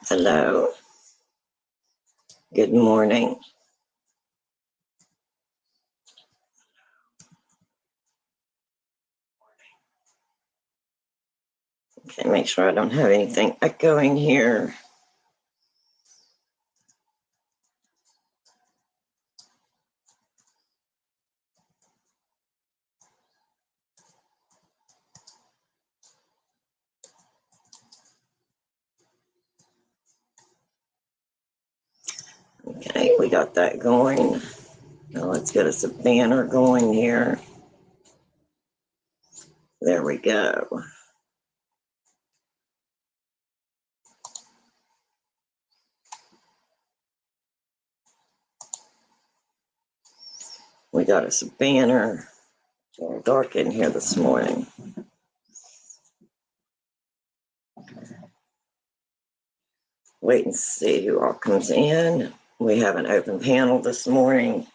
Hello. Good morning. Okay, make sure I don't have anything echoing here. Okay, we got that going. Now let's get us a banner going here. There we go. We got us a banner. It's a little dark in here this morning. Wait and see who all comes in. We have an open panel this morning.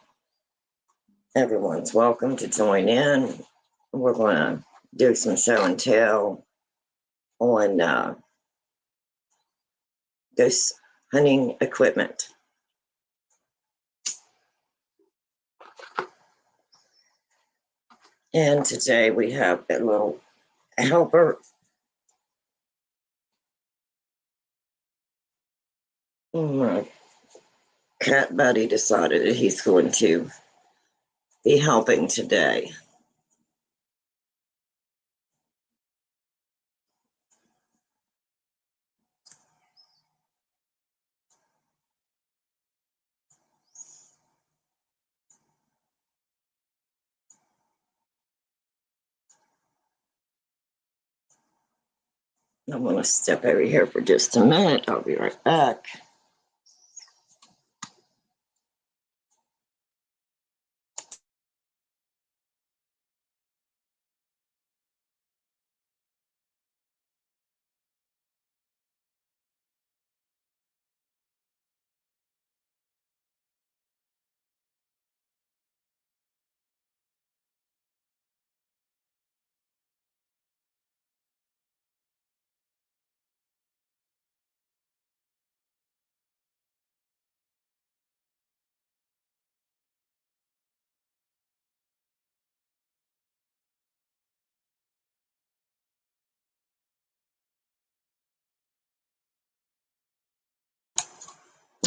Everyone's welcome to join in. We're going to do some show and tell on ghost hunting equipment. And today we have a little helper. My cat buddy decided that he's going to be helping today. I'm going to step over here for just a minute. I'll be right back.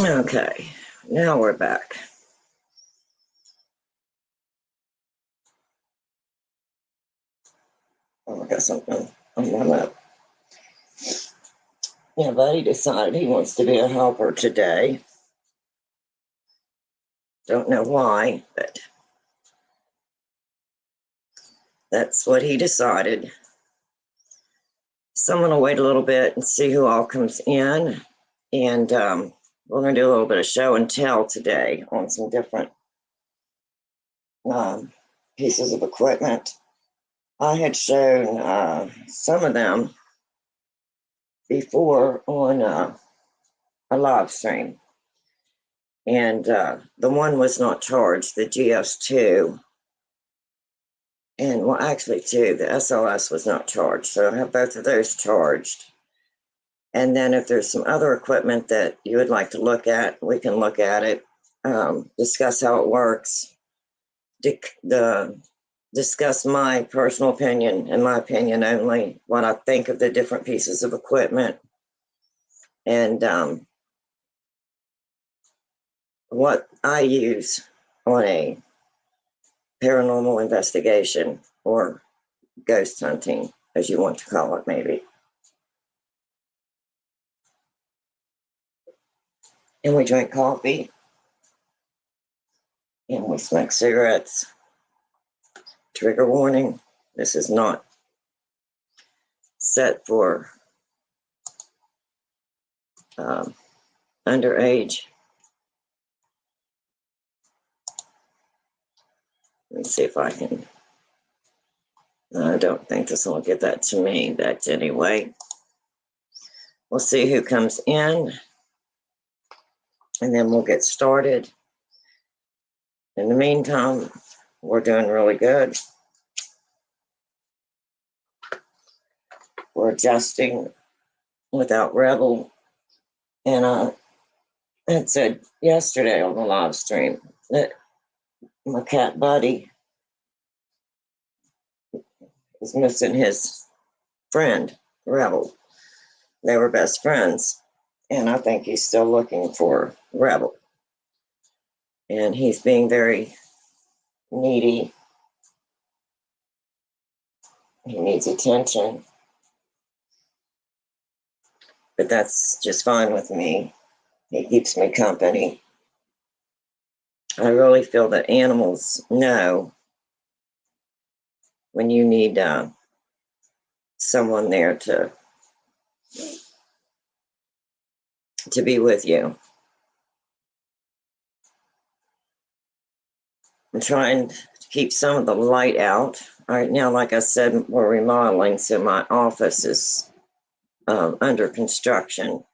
Okay, now we're back. Oh, I got something on my lap. Yeah, buddy decided he wants to be a helper today. Don't know why, but that's what he decided. So I'm going to wait a little bit and see who all comes in. And we're going to do a little bit of show and tell today on some different pieces of equipment. I had shown some of them before on a live stream. And the one was not charged, the GS2. And well, actually, too, the SLS was not charged. So I have both of those charged. And then if there's some other equipment that you would like to look at, we can look at it, discuss how it works, discuss my personal opinion and my opinion only, what I think of the different pieces of equipment, and what I use on a paranormal investigation or ghost hunting, as you want to call it, maybe. And we drink coffee and we smoke cigarettes. Trigger warning, this is not set for underage. Let me see if I can. I don't think this will get that to me, but anyway, we'll see who comes in and then we'll get started. In the meantime, we're doing really good. We're adjusting without Rebel And I had said yesterday on the live stream that my cat Buddy is missing his friend, Rebel. They were best friends. And I think he's still looking for Rebel. And he's being very needy. He needs attention. But that's just fine with me. He keeps me company. I really feel that animals know when you need someone there to be with you. I'm trying to keep some of the light out. Right now, like I said, we're remodeling, so my office is under construction.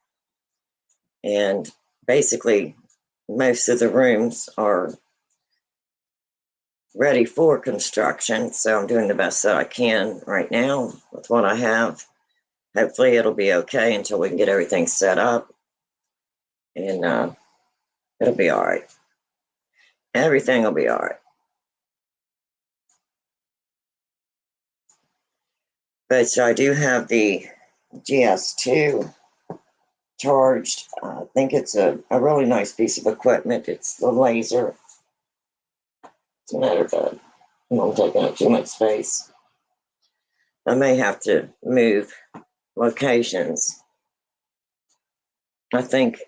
And basically, most of the rooms are ready for construction. So I'm doing the best that I can right now with what I have. Hopefully, it'll be okay until we can get everything set up. And it'll be all right. Everything will be all right. But so I do have the GS2 charged. I think it's a really nice piece of equipment. It's the laser. It's a matter of I'm taking up too much space. I may have to move locations. I think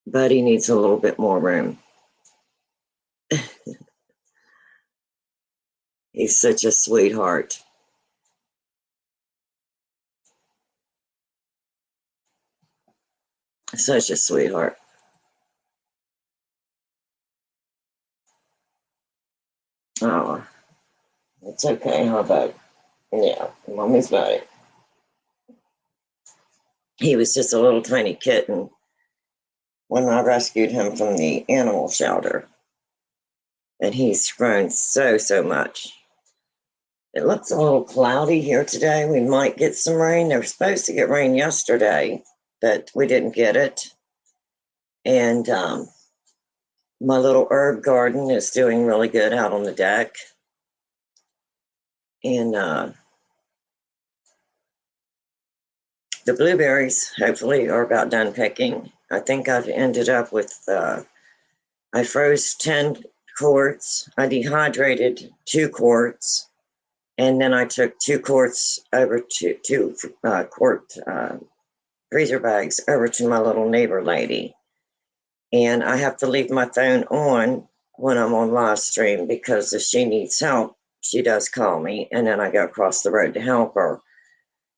Buddy needs a little bit more room. He's such a sweetheart. Such a sweetheart. Oh, it's okay. How about, yeah, mommy's Buddy. He was just a little tiny kitten when I rescued him from the animal shelter. And he's grown so much. It looks a little cloudy here today. We might get some rain. They were supposed to get rain yesterday, but we didn't get it. And my little herb garden is doing really good out on the deck. And the blueberries, hopefully, are about done picking. I think I've ended up with, I froze 10 quarts. I dehydrated 2 quarts. And then I took 2 quarts over to 2 quart freezer bags over to my little neighbor lady. And I have to leave my phone on when I'm on live stream because if she needs help, she does call me and then I go across the road to help her.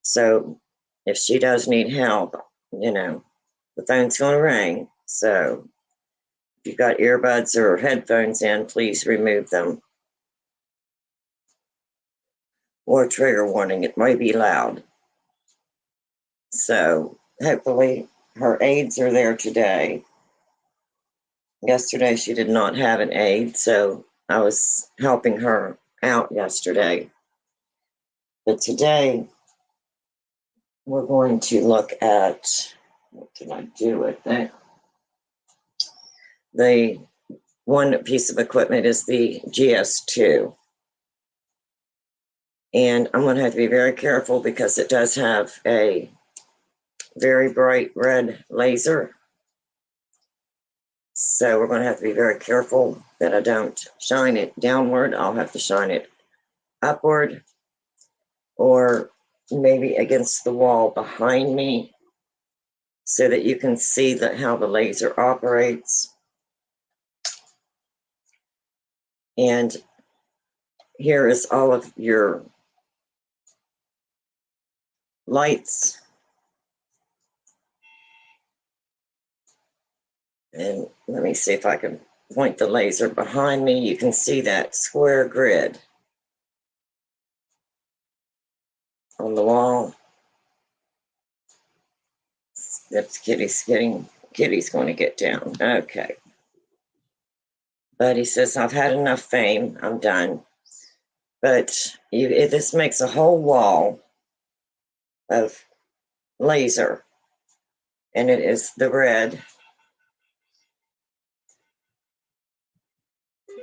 So if she does need help, the phone's going to ring. So if you've got earbuds or headphones in, please remove them. Or trigger warning, it might be loud. So hopefully her aides are there today. Yesterday she did not have an aide, so I was helping her out yesterday. But today we're going to look at, what did I do with that? The one piece of equipment is the GS2. And I'm going to have to be very careful because it does have a very bright red laser. So we're going to have to be very careful that I don't shine it downward. I'll have to shine it upward or maybe against the wall behind me so that you can see how the laser operates. And here is all of your lights. And let me see if I can point the laser behind me. You can see that square grid on the wall. That's Kitty's going to get down. Okay. Buddy says, I've had enough fame. I'm done. But this makes a whole wall of laser. and it is the red.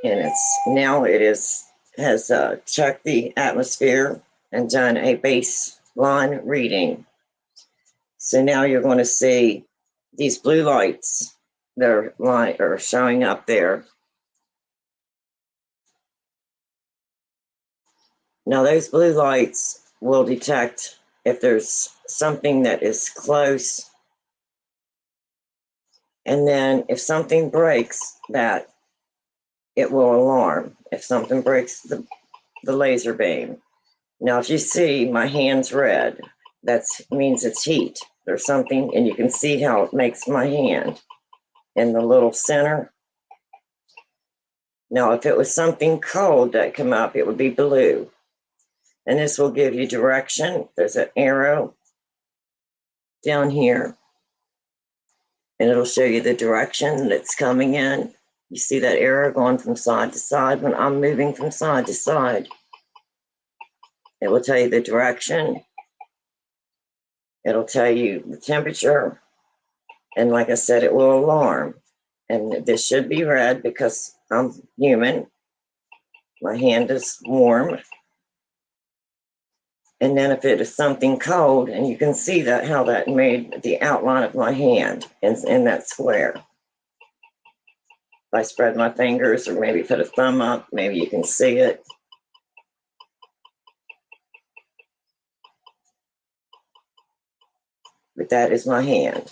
And has checked the atmosphere and done a baseline reading. So now you're going to see these blue lights that are showing up there. Now those blue lights will detect if there's something that is close, and then if something breaks that, it will alarm. If something breaks the laser beam. Now if you see my hand's red, that means it's heat. There's something, and you can see how it makes my hand in the little center. Now if it was something cold that came up, it would be blue. And this will give you direction. There's an arrow down here, and it'll show you the direction that's coming in. You see that arrow going from side to side. When I'm moving from side to side, it will tell you the direction. It'll tell you the temperature. And like I said, it will alarm. And this should be red because I'm human. My hand is warm. And then if it is something cold, and you can see that how that made the outline of my hand in that square. If I spread my fingers or maybe put a thumb up, maybe you can see it. But that is my hand.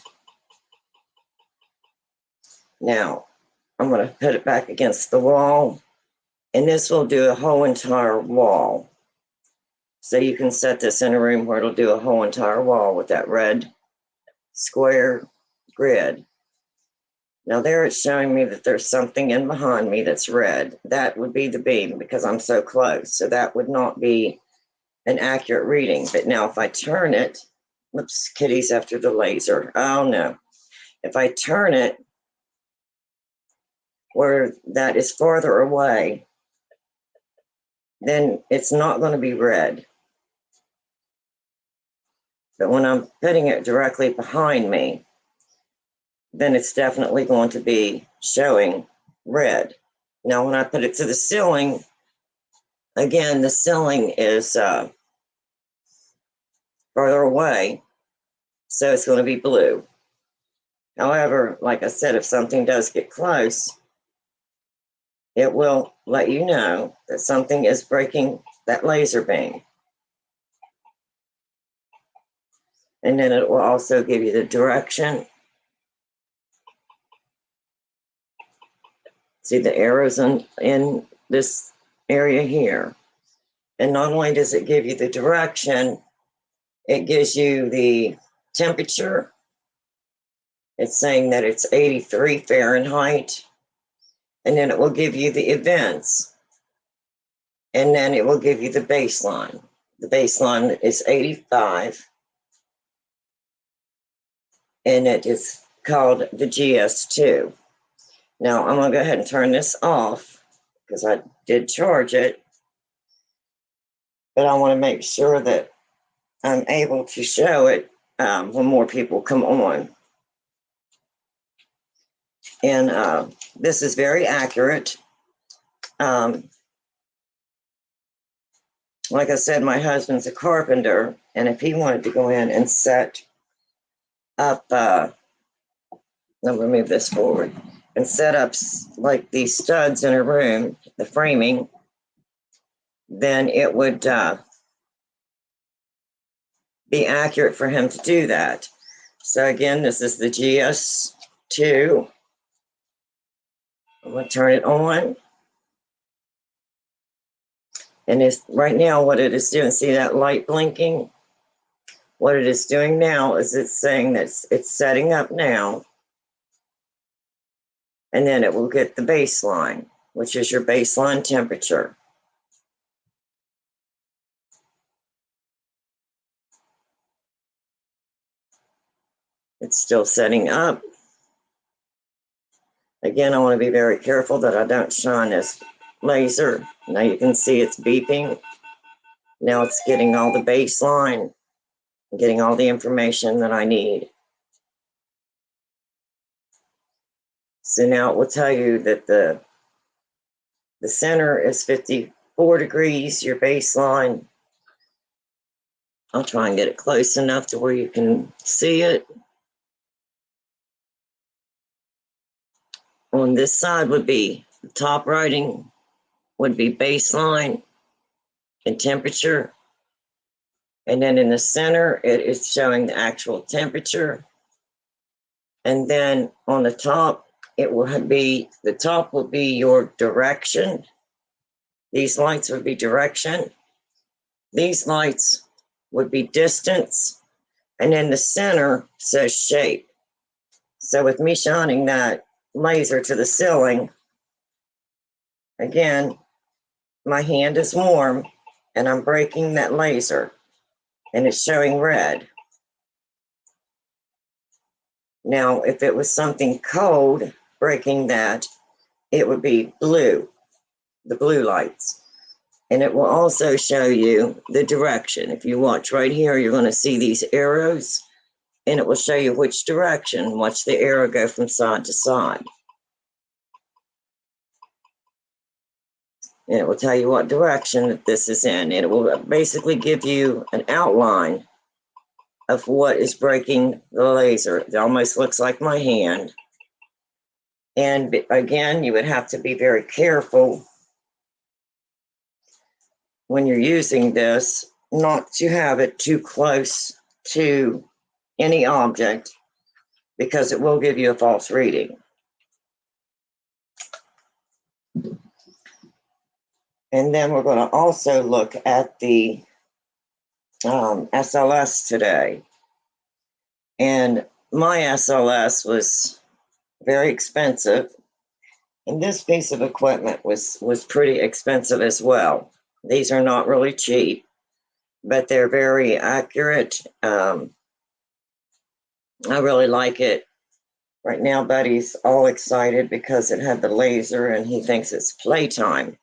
Now, I'm going to put it back against the wall, and this will do a whole entire wall. So you can set this in a room where it'll do a whole entire wall with that red square grid. Now there it's showing me that there's something in behind me that's red. That would be the beam because I'm so close. So that would not be an accurate reading. But now if I turn it, oops, kitty's after the laser. Oh no. If I turn it where that is farther away, then it's not going to be red. But when I'm putting it directly behind me, then it's definitely going to be showing red. Now, when I put it to the ceiling, again, the ceiling is farther away, so it's going to be blue. However, like I said, if something does get close, it will let you know that something is breaking that laser beam. And then it will also give you the direction. See the arrows in this area here. And not only does it give you the direction, it gives you the temperature. It's saying that it's 83 Fahrenheit. And then it will give you the events. And then it will give you the baseline. The baseline is 85. And it is called the GS2. Now I'm going to go ahead and turn this off because I did charge it. But I want to make sure that I'm able to show it when more people come on. And this is very accurate. Like I said, my husband's a carpenter, and if he wanted to go in and set up, let me move this forward, and set up like these studs in a room, the framing, then it would be accurate for him to do that. So again, this is the GS2. I'm going to turn it on. And it's right now what it is doing, see that light blinking? What it is doing now is it's saying that it's setting up now. And then it will get the baseline, which is your baseline temperature. It's still setting up. Again, I want to be very careful that I don't shine this laser. Now you can see it's beeping. Now it's getting all the baseline, getting all the information that I need. So now it will tell you that the center is 54 degrees, your baseline. I'll try and get it close enough to where you can see it. On this side would be the top writing would be baseline and temperature. And then in the center, it is showing the actual temperature. And then on the top, it will be, the top will be your direction. These lights would be direction. These lights would be distance. And then the center says shape. So with me shining that laser to the ceiling, again, my hand is warm and I'm breaking that laser and it's showing red. Now, if it was something cold breaking that, it would be blue, the blue lights. And it will also show you the direction. If you watch right here, you're going to see these arrows and it will show you which direction. Watch the arrow go from side to side. And it will tell you what direction that this is in. And it will basically give you an outline of what is breaking the laser. It almost looks like my hand. And again, you would have to be very careful when you're using this, not to have it too close to any object because it will give you a false reading. And then we're going to also look at the SLS today. And my SLS was very expensive. And this piece of equipment was pretty expensive as well. These are not really cheap, but they're very accurate. I really like it. Right now, Buddy's all excited because it had the laser and he thinks it's playtime.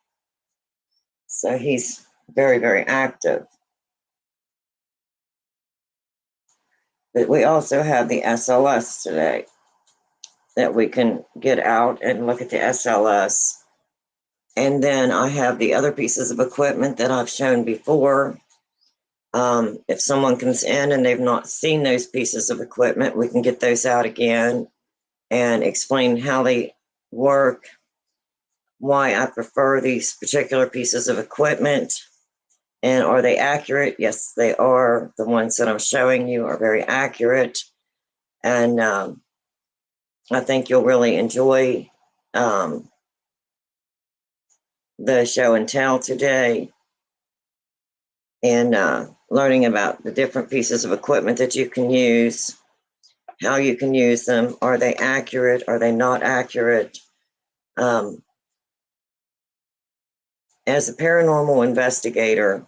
So he's very, very active. But we also have the SLS today that we can get out and look at the SLS. And then I have the other pieces of equipment that I've shown before. If someone comes in and they've not seen those pieces of equipment, we can get those out again and explain how they work, why I prefer these particular pieces of equipment, and are they accurate? Yes, they are. The ones that I'm showing you are very accurate, and I think you'll really enjoy the show and tell today, and learning about the different pieces of equipment that you can use, how you can use them. Are they accurate? Are they not accurate? As a paranormal investigator,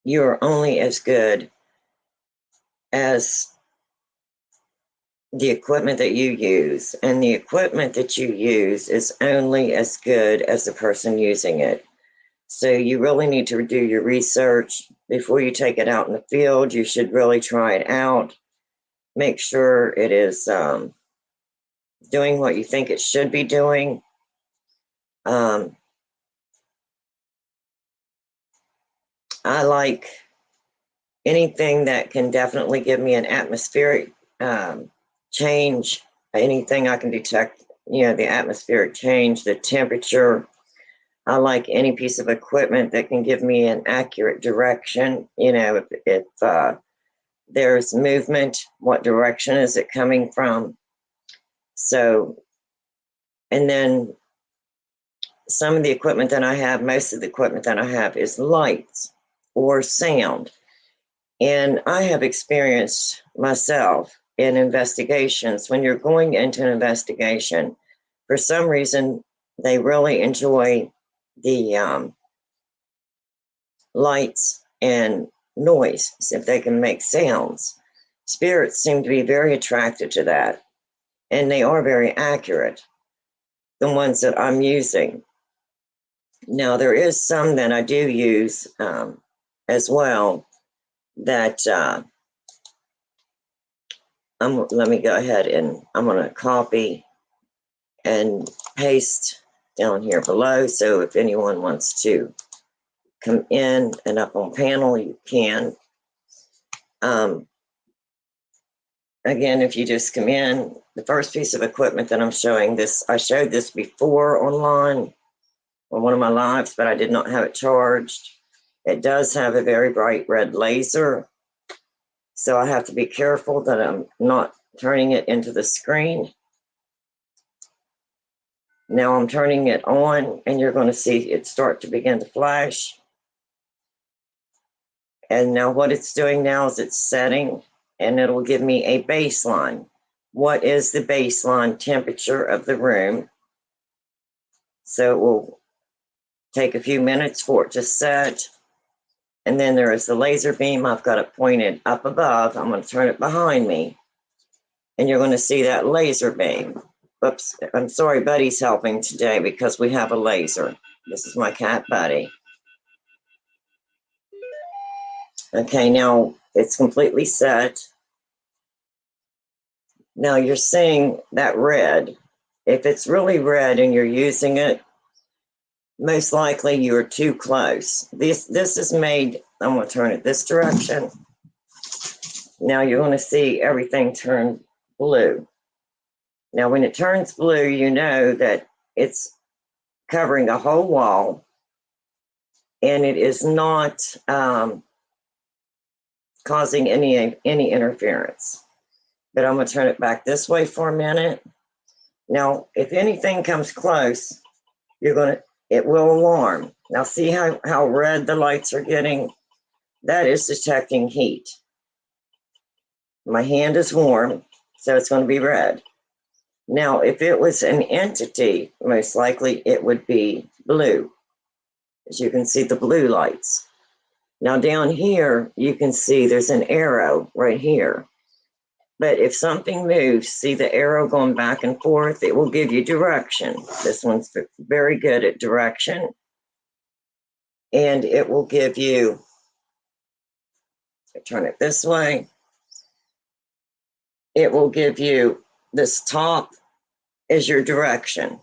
you're only as good as the equipment that you use, and the equipment that you use is only as good as the person using it. So you really need to do your research before you take it out in the field. You should really try it out. Make sure it is doing what you think it should be doing. I like anything that can definitely give me an atmospheric change, anything I can detect, the atmospheric change, the temperature. I like any piece of equipment that can give me an accurate direction. If there's movement, what direction is it coming from? So, and then some of the equipment that I have, most of the equipment that I have is lights or sound. And I have experienced myself in investigations, when you're going into an investigation, for some reason, they really enjoy the lights and noise, if they can make sounds. Spirits seem to be very attracted to that, and they are very accurate, the ones that I'm using. Now, there is some that I do use as well that let me go ahead and I'm going to copy and paste down here below. So if anyone wants to come in and up on panel, you can. Again, if you just come in, the first piece of equipment that I'm showing this, I showed this before online on one of my lives, but I did not have it charged. It does have a very bright red laser, so I have to be careful that I'm not turning it into the screen. Now I'm turning it on, and you're going to see it start to begin to flash. And now what it's doing now is it's setting, and it'll give me a baseline. What is the baseline temperature of the room? So it will take a few minutes for it to set. And then there is the laser beam. I've got it pointed up above. I'm going to turn it behind me, and you're going to see that laser beam. Oops, I'm sorry, Buddy's helping today because we have a laser. This is my cat, Buddy. Okay, now it's completely set. Now you're seeing that red. If it's really red and you're using it, most likely you're too close. This is made, I'm going to turn it this direction. Now you're going to see everything turn blue. Now when it turns blue, you know that it's covering a whole wall, and it is not causing any interference. But I'm going to turn it back this way for a minute. Now, if anything comes close, it will alarm. Now see how red the lights are getting? That is detecting heat. My hand is warm, so it's going to be red. Now, if it was an entity, most likely it would be blue. As you can see the blue lights. Now down here, you can see there's an arrow right here. But if something moves, see the arrow going back and forth, it will give you direction. This one's very good at direction. And it will give you, turn it this way, it will give you this top is your direction,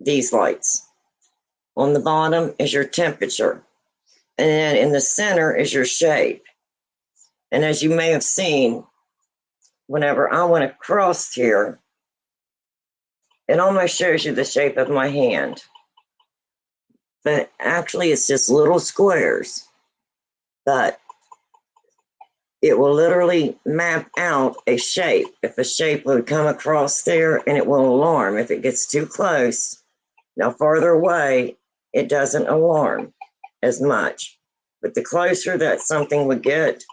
these lights. On the bottom is your temperature. And then in the center is your shape. And as you may have seen, whenever I went across here, it almost shows you the shape of my hand. But actually it's just little squares. But it will literally map out a shape. If a shape would come across there, and it will alarm if it gets too close. Now farther away, it doesn't alarm as much. But the closer that something would get,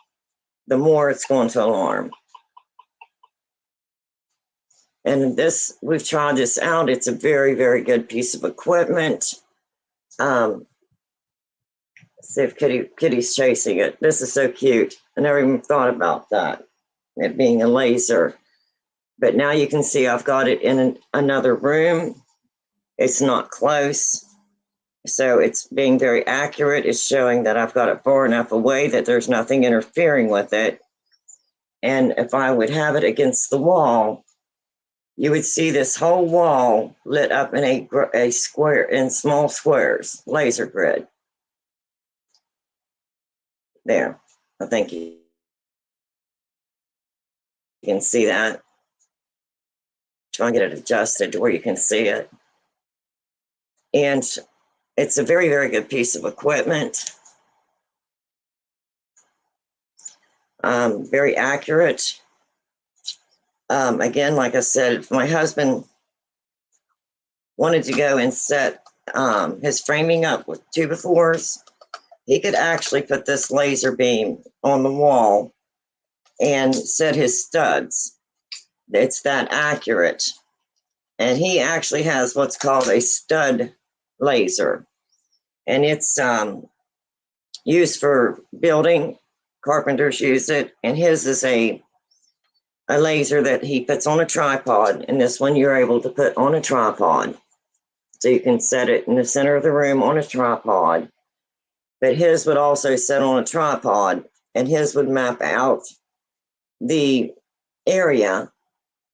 the more it's going to alarm. And this, we've tried this out. It's a very, very good piece of equipment. See if Kitty's chasing it. This is so cute. I never even thought about that, it being a laser. But now you can see I've got it in another room. It's not close. So it's being very accurate. It's showing that I've got it far enough away that there's nothing interfering with it. And if I would have it against the wall, you would see this whole wall lit up in a square, in small squares, laser grid. There, I think you can see that. Try and get it adjusted to where you can see it. And it's a very, very good piece of equipment. Very accurate. Again, like I said, if my husband wanted to go and set his framing up with 2x4s, he could actually put this laser beam on the wall and set his studs. It's that accurate. And he actually has what's called a stud laser. And it's used for building. Carpenters use it. And his is a laser that he puts on a tripod. And this one you're able to put on a tripod. So you can set it in the center of the room on a tripod. But his would also sit on a tripod, and his would map out the area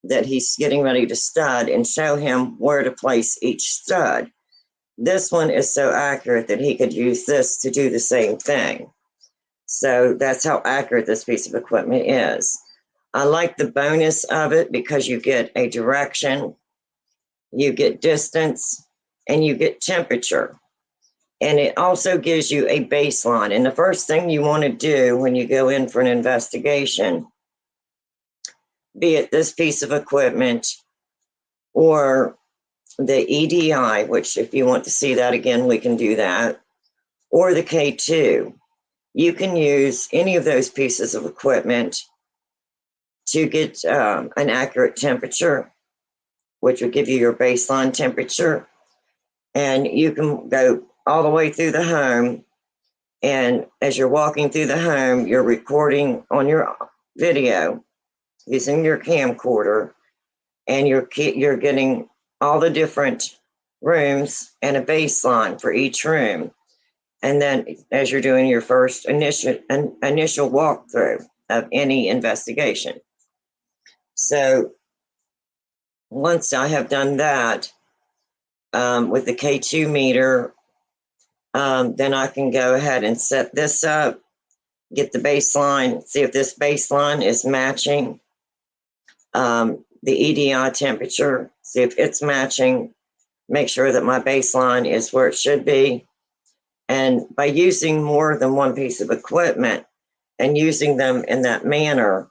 that he's getting ready to stud and show him where to place each stud. This one is so accurate that he could use this to do the same thing. So that's how accurate this piece of equipment is. I like the bonus of it because you get a direction, you get distance, and you get temperature. And it also gives you a baseline. And the first thing you want to do when you go in for an investigation, be it this piece of equipment or the EDI, which if you want to see that again, we can do that, or the K2, you can use any of those pieces of equipment to get an accurate temperature, which will give you your baseline temperature. And you can go all the way through the home. And as you're walking through the home, you're recording on your video using your camcorder, and you're getting all the different rooms and a baseline for each room. And then as you're doing your first initial walkthrough of any investigation. So once I have done that with the K2 meter, then I can go ahead and set this up, get the baseline, see if this baseline is matching the EDI temperature, see if it's matching, make sure that my baseline is where it should be. And by using more than one piece of equipment and using them in that manner,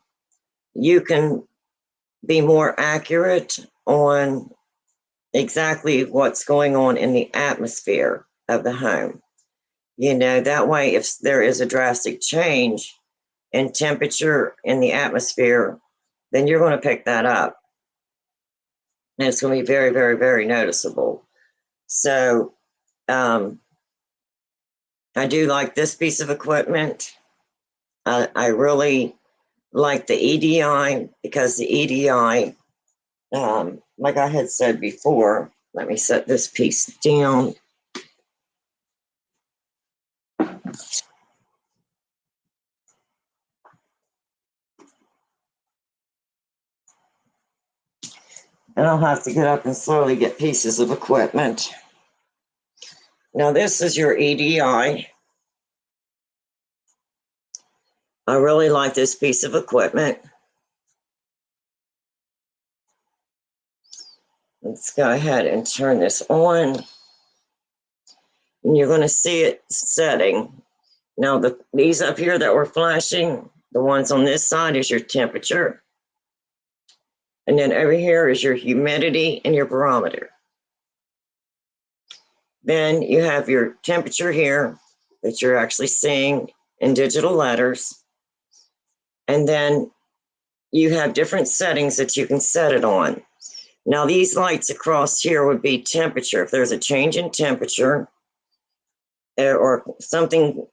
you can be more accurate on exactly what's going on in the atmosphere of the home. You know, that way, if there is a drastic change in temperature in the atmosphere, then you're going to pick that up. And it's going to be very, very, very noticeable. So I do like this piece of equipment. I really like the EDI because the EDI, like I had said before, let me set this piece down. And I'll have to get up and slowly get pieces of equipment. Now this is your EDI. I really like this piece of equipment. Let's go ahead and turn this on. And you're going to see it setting. Now these up here that were flashing, the ones on this side is your temperature. And then over here is your humidity and your barometer. Then you have your temperature here that you're actually seeing in digital letters. And then you have different settings that you can set it on. Now these lights across here would be temperature. If there's a change in temperature or something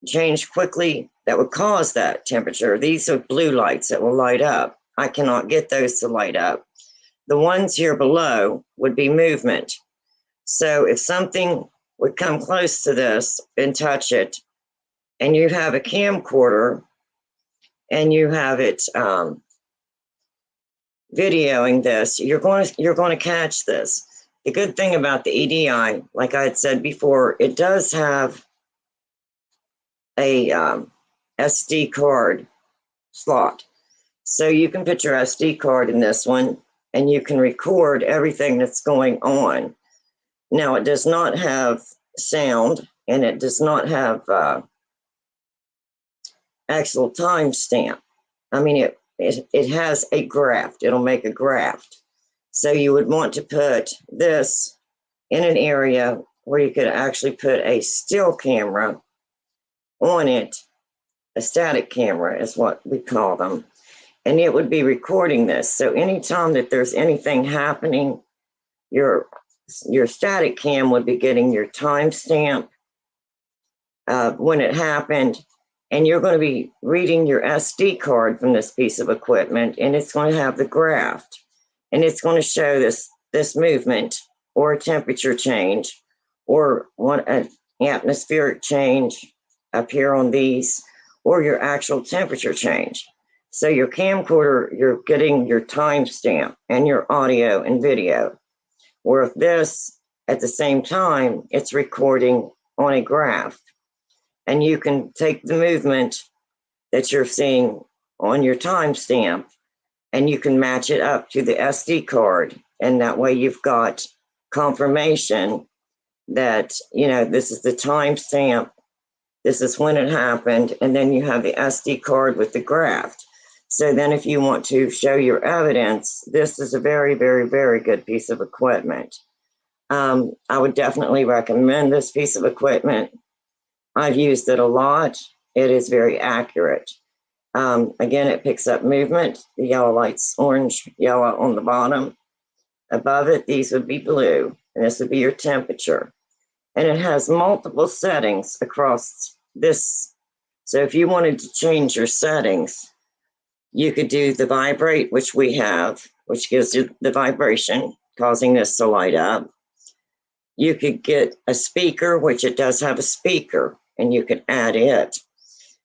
changed quickly that would cause that temperature, these are blue lights that will light up. I cannot get those to light up. The ones here below would be movement. So if something would come close to this and touch it, and you have a camcorder and you have it videoing this, you're going to catch this. The good thing about the EDI, like I had said before, it does have a SD card slot. So you can put your SD card in this one and you can record everything that's going on. Now it does not have sound and it does not have actual timestamp. I mean, it has a graph. It'll make a graph. So you would want to put this in an area where you could actually put a still camera on it. A static camera is what we call them. And it would be recording this. So anytime that there's anything happening, your static cam would be getting your timestamp when it happened. And you're going to be reading your SD card from this piece of equipment, and it's going to have the graph, and it's going to show this movement or a temperature change or an atmospheric change up here on these, or your actual temperature change. So your camcorder, you're getting your timestamp and your audio and video. Where this, at the same time, it's recording on a graph. And you can take the movement that you're seeing on your timestamp and you can match it up to the SD card. And that way you've got confirmation that, this is the timestamp, this is when it happened, and then you have the SD card with the graph. So then if you want to show your evidence, this is a very, very, very good piece of equipment. I would definitely recommend this piece of equipment. I've used it a lot. It is very accurate. Again, it picks up movement. The yellow light's orange, yellow on the bottom. Above it, these would be blue, and this would be your temperature. And it has multiple settings across this. So if you wanted to change your settings, you could do the vibrate, which we have, which gives you the vibration, causing this to light up. You could get a speaker, which it does have a speaker, and you can add it.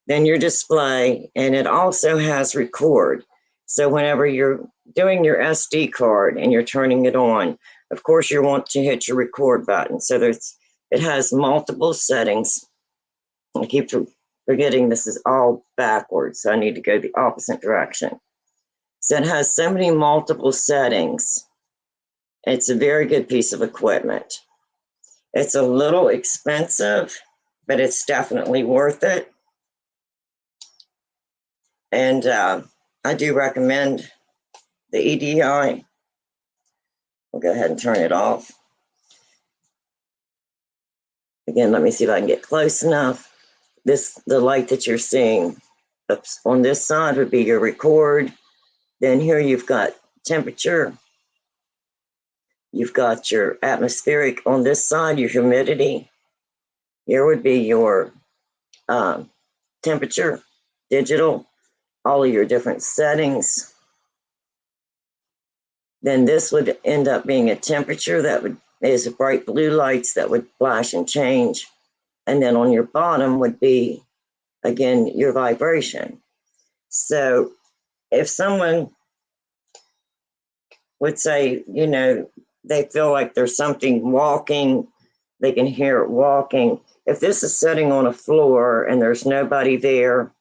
Then your display, and it also has record. So whenever you're doing your SD card and you're turning it on, of course you want to hit your record button. So it has multiple settings. I keep forgetting this is all backwards, so I need to go the opposite direction. So it has so many multiple settings. It's a very good piece of equipment. It's a little expensive, but it's definitely worth it. And I do recommend the EDI. We'll go ahead and turn it off. Again, let me see if I can get close enough. The light that you're seeing on this side would be your record. Then here you've got temperature. You've got your atmospheric on this side, your humidity. Here would be your temperature, digital, all of your different settings. Then this would end up being a temperature that is bright blue lights that would flash and change. And then on your bottom would be, again, your vibration. So if someone would say, they feel like there's something walking, they can hear it walking. If this is sitting on a floor and there's nobody there,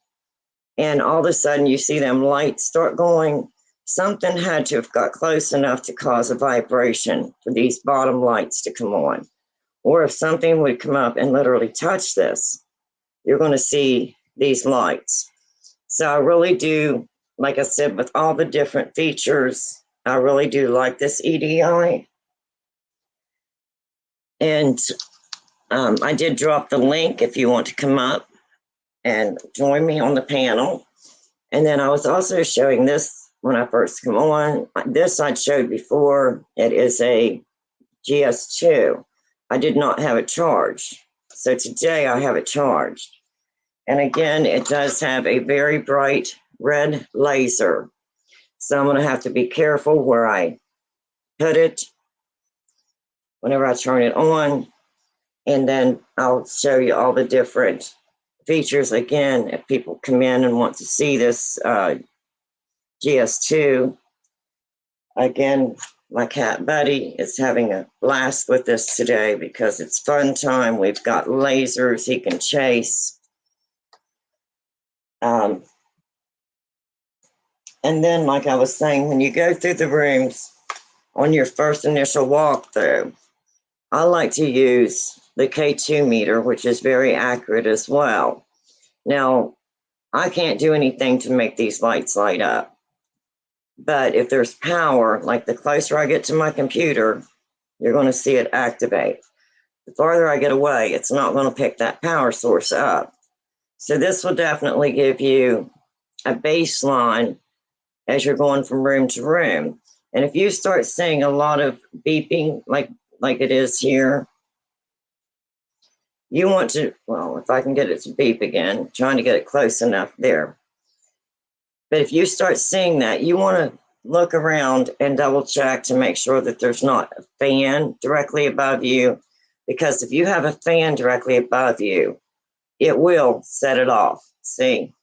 and all of a sudden you see them lights start going, something had to have got close enough to cause a vibration for these bottom lights to come on. Or if something would come up and literally touch this, you're going to see these lights. So I really do, like I said, with all the different features, I really do like this EDI. And I did drop the link if you want to come up and join me on the panel. And then I was also showing this when I first come on. This I'd showed before. It is a GS2. I did not have it charged. So today I have it charged. And again, it does have a very bright red laser. So I'm going to have to be careful where I put it whenever I turn it on. And then I'll show you all the different features again if people come in and want to see this GS2. Again, my cat Buddy is having a blast with this today because it's fun time. We've got lasers he can chase. And then, like I was saying, when you go through the rooms on your first initial walkthrough, I like to use the K2 meter, which is very accurate as well. Now, I can't do anything to make these lights light up. But if there's power, like the closer I get to my computer, you're going to see it activate. The farther I get away, it's not going to pick that power source up. So this will definitely give you a baseline as you're going from room to room. And if you start seeing a lot of beeping like it is here, you want to, well, if I can get it to beep again, trying to get it close enough there. But if you start seeing that, you want to look around and double check to make sure that there's not a fan directly above you. Because if you have a fan directly above you, it will set it off. See?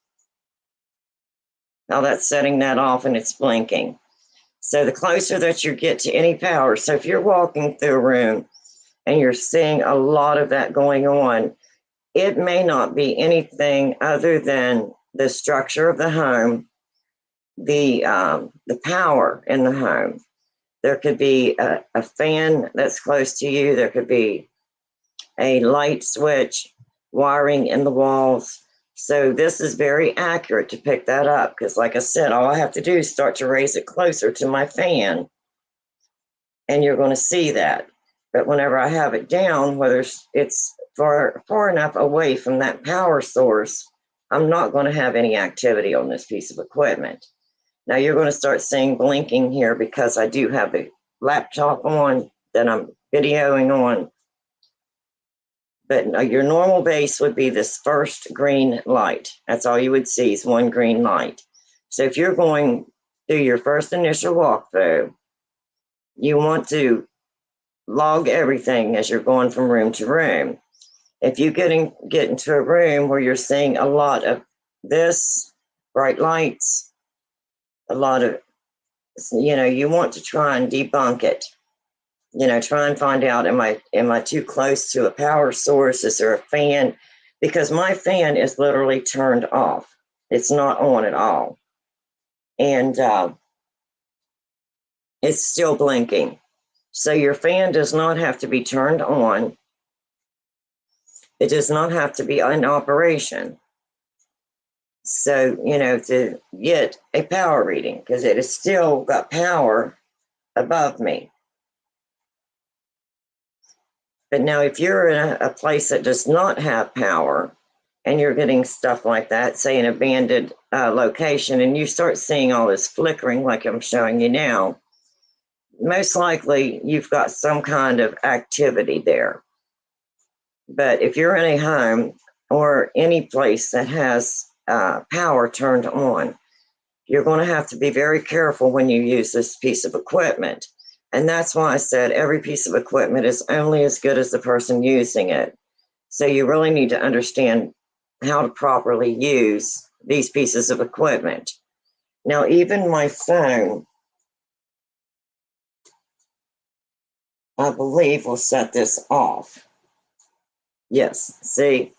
Now that's setting that off and it's blinking. So the closer that you get to any power, so if you're walking through a room and you're seeing a lot of that going on, it may not be anything other than the structure of the home, the power in the home. There could be a fan that's close to you. There could be a light switch, wiring in the walls. So this is very accurate to pick that up because, like I said, all I have to do is start to raise it closer to my fan, and you're going to see that. But whenever I have it down, whether it's far enough away from that power source, I'm not going to have any activity on this piece of equipment. Now you're going to start seeing blinking here because I do have the laptop on that I'm videoing on. But your normal base would be this first green light. That's all you would see is one green light. So if you're going through your first initial walkthrough, you want to log everything as you're going from room to room. If you get into a room where you're seeing a lot of this, bright lights, a lot of, you want to try and debunk it. Try and find out, am I too close to a power source? Is there a fan? Because my fan is literally turned off. It's not on at all. And it's still blinking. So your fan does not have to be turned on. It does not have to be in operation. So, to get a power reading, because it has still got power above me. But now if you're in a place that does not have power and you're getting stuff like that, say an abandoned location, and you start seeing all this flickering like I'm showing you now, most likely you've got some kind of activity there. But if you're in a home or any place that has power turned on, you're going to have to be very careful when you use this piece of equipment. And that's why I said every piece of equipment is only as good as the person using it. So you really need to understand how to properly use these pieces of equipment. Now, even my phone, I believe, will set this off. Yes, see?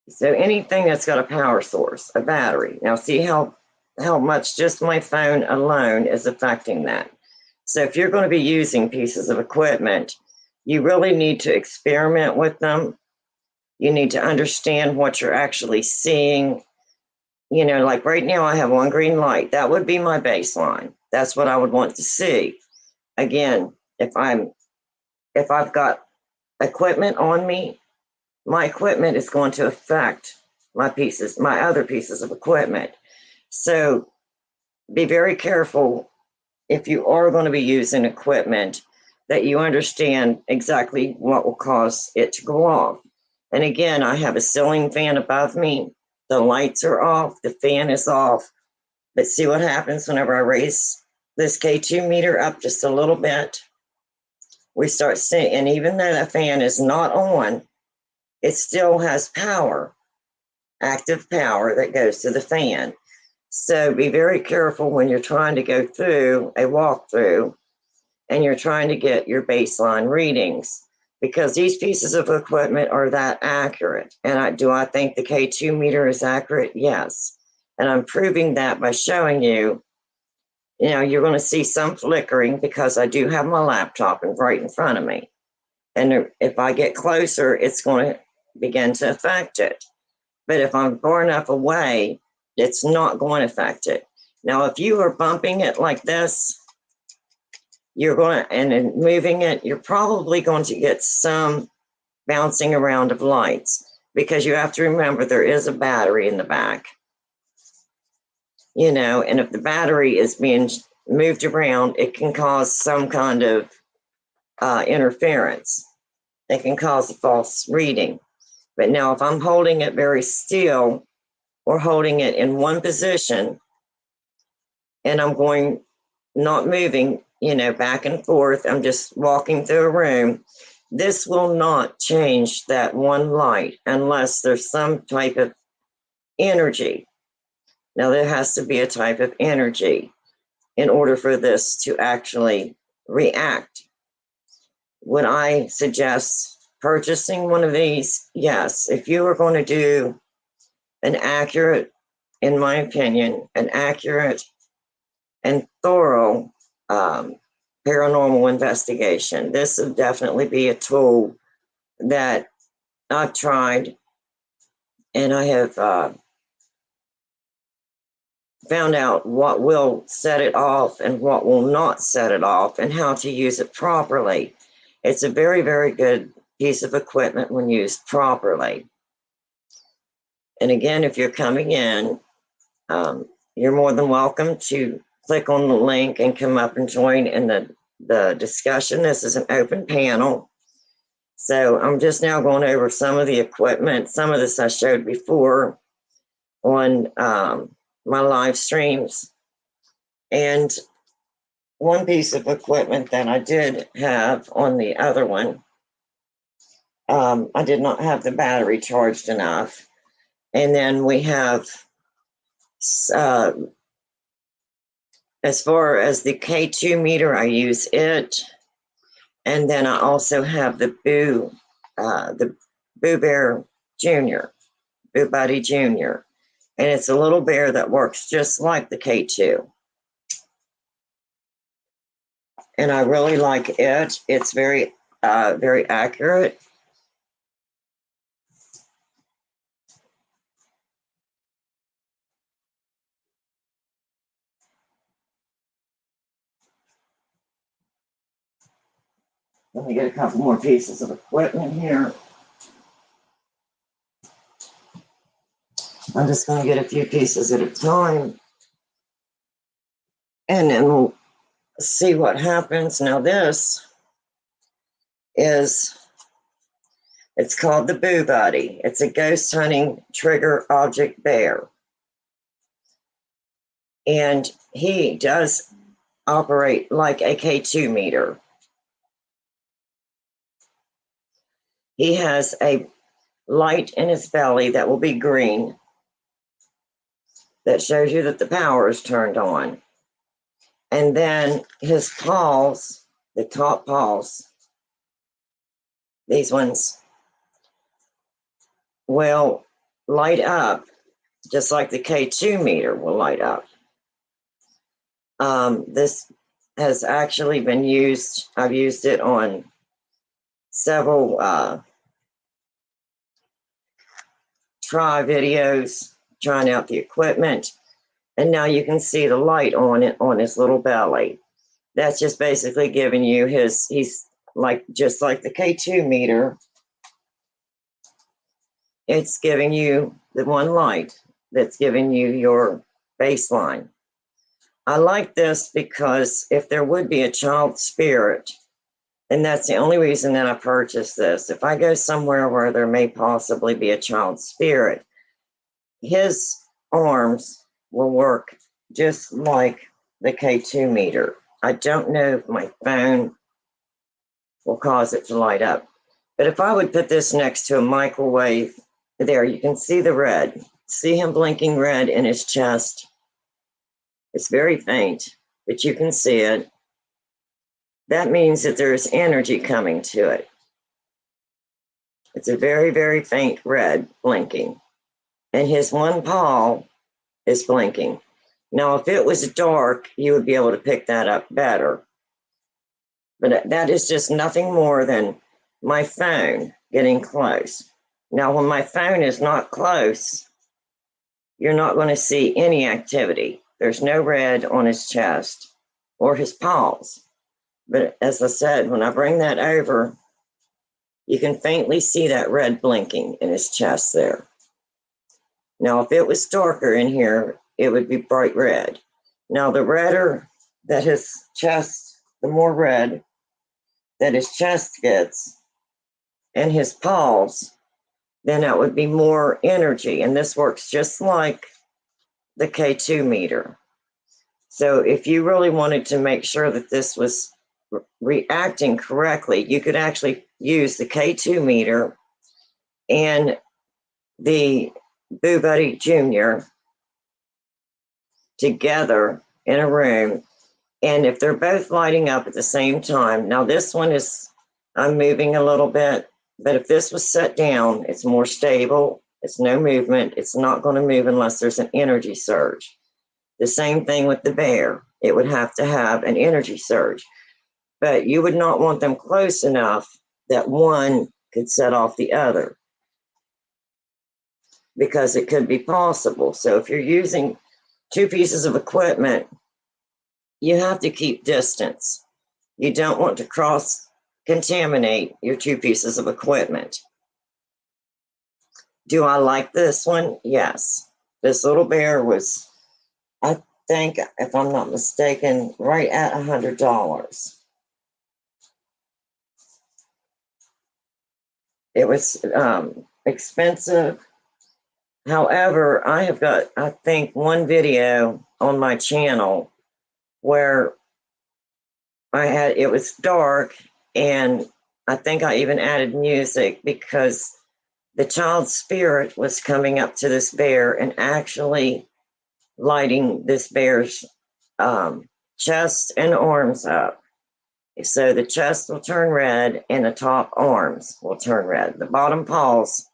So anything that's got a power source, a battery. Now, see how much just my phone alone is affecting that. So if you're going to be using pieces of equipment, you really need to experiment with them. You need to understand what you're actually seeing. Like right now I have one green light. That would be my baseline. That's what I would want to see. Again, if I've got equipment on me, my equipment is going to affect my other pieces of equipment. So be very careful if you are going to be using equipment that you understand exactly what will cause it to go off. And again, I have a ceiling fan above me. The lights are off, the fan is off. But see what happens whenever I raise this K2 meter up just a little bit. We start seeing, and even though the fan is not on, it still has power, active power that goes to the fan. So be very careful when you're trying to go through a walkthrough and you're trying to get your baseline readings, because these pieces of equipment are that accurate. And do I think the K2 meter is accurate? Yes. And I'm proving that by showing you, you're going to see some flickering because I do have my laptop right in front of me. And if I get closer, it's going to begin to affect it. But if I'm far enough away, it's not going to affect it. Now, if you are bumping it like this, and moving it, you're probably going to get some bouncing around of lights, because you have to remember there is a battery in the back. And if the battery is being moved around, it can cause some kind of interference. It can cause a false reading. But now if I'm holding it very still or holding it in one position and I'm not moving, back and forth, I'm just walking through a room, this will not change that one light unless there's some type of energy Now, there has to be a type of energy in order for this to actually react. Would I suggest purchasing one of these? Yes. If you are going to do an accurate, in my opinion, an accurate and thorough paranormal investigation, this would definitely be a tool that I've tried, and I have found out what will set it off and what will not set it off, and how to use it properly. It's a very, very good piece of equipment when used properly. And again, if you're coming in, you're more than welcome to click on the link and come up and join in the discussion. This is an open panel. So I'm just now going over some of the equipment. Some of this I showed before on my live streams. And one piece of equipment that I did have on the other one, I did not have the battery charged enough. And then we have, as far as the K2 meter, I use it. And then I also have the Boo Bear Jr., Boo Buddy Jr. And it's a little bear that works just like the K2. And I really like it. It's very, very accurate. Let me get a couple more pieces of equipment here. I'm just going to get a few pieces at a time, and then we'll see what happens. Now this is, it's called the Boo Buddy. It's a ghost hunting trigger object bear. And he does operate like a K2 meter. He has a light in his belly that will be green that shows you that the power is turned on. And then his paws, the top paws, these ones will light up just like the K2 meter will light up. This has actually been used, I've used it on several try videos, trying out the equipment, and now you can see the light on it on his little belly. That's just basically giving you he's like, just like the K2 meter, it's giving you the one light that's giving you your baseline. I like this because if there would be a child spirit, and that's the only reason that I purchased this, if I go somewhere where there may possibly be a child spirit, his arms will work just like the K2 meter. I don't know if my phone will cause it to light up, but if I would put this next to a microwave, there you can see the red. See him blinking red in his chest. It's very faint, but you can see it. That means that there's energy coming to it. It's a very, very faint red blinking. And his one paw is blinking. Now, if it was dark, you would be able to pick that up better. But that is just nothing more than my phone getting close. Now, when my phone is not close, you're not going to see any activity. There's no red on his chest or his paws. But as I said, when I bring that over, you can faintly see that red blinking in his chest there. Now, if it was darker in here, it would be bright red. Now, the redder that his chest, the more red that his chest gets and his paws, then that would be more energy. And this works just like the K2 meter. So if you really wanted to make sure that this was reacting correctly, you could actually use the K2 meter and the Boo Buddy Jr. together in a room. And if they're both lighting up at the same time, now this one is, I'm moving a little bit, but if this was set down, it's more stable. It's no movement. It's not going to move unless there's an energy surge. The same thing with the bear. It would have to have an energy surge, but you would not want them close enough that one could set off the other, because it could be possible. So if you're using two pieces of equipment, you have to keep distance. You don't want to cross contaminate your two pieces of equipment. Do I like this one? Yes. This little bear was, I think, if I'm not mistaken, right at $100. It was expensive. However, I have got, I think, one video on my channel where it was dark, and I think I even added music because the child's spirit was coming up to this bear and actually lighting this bear's chest and arms up. So the chest will turn red and the top arms will turn red. The bottom paws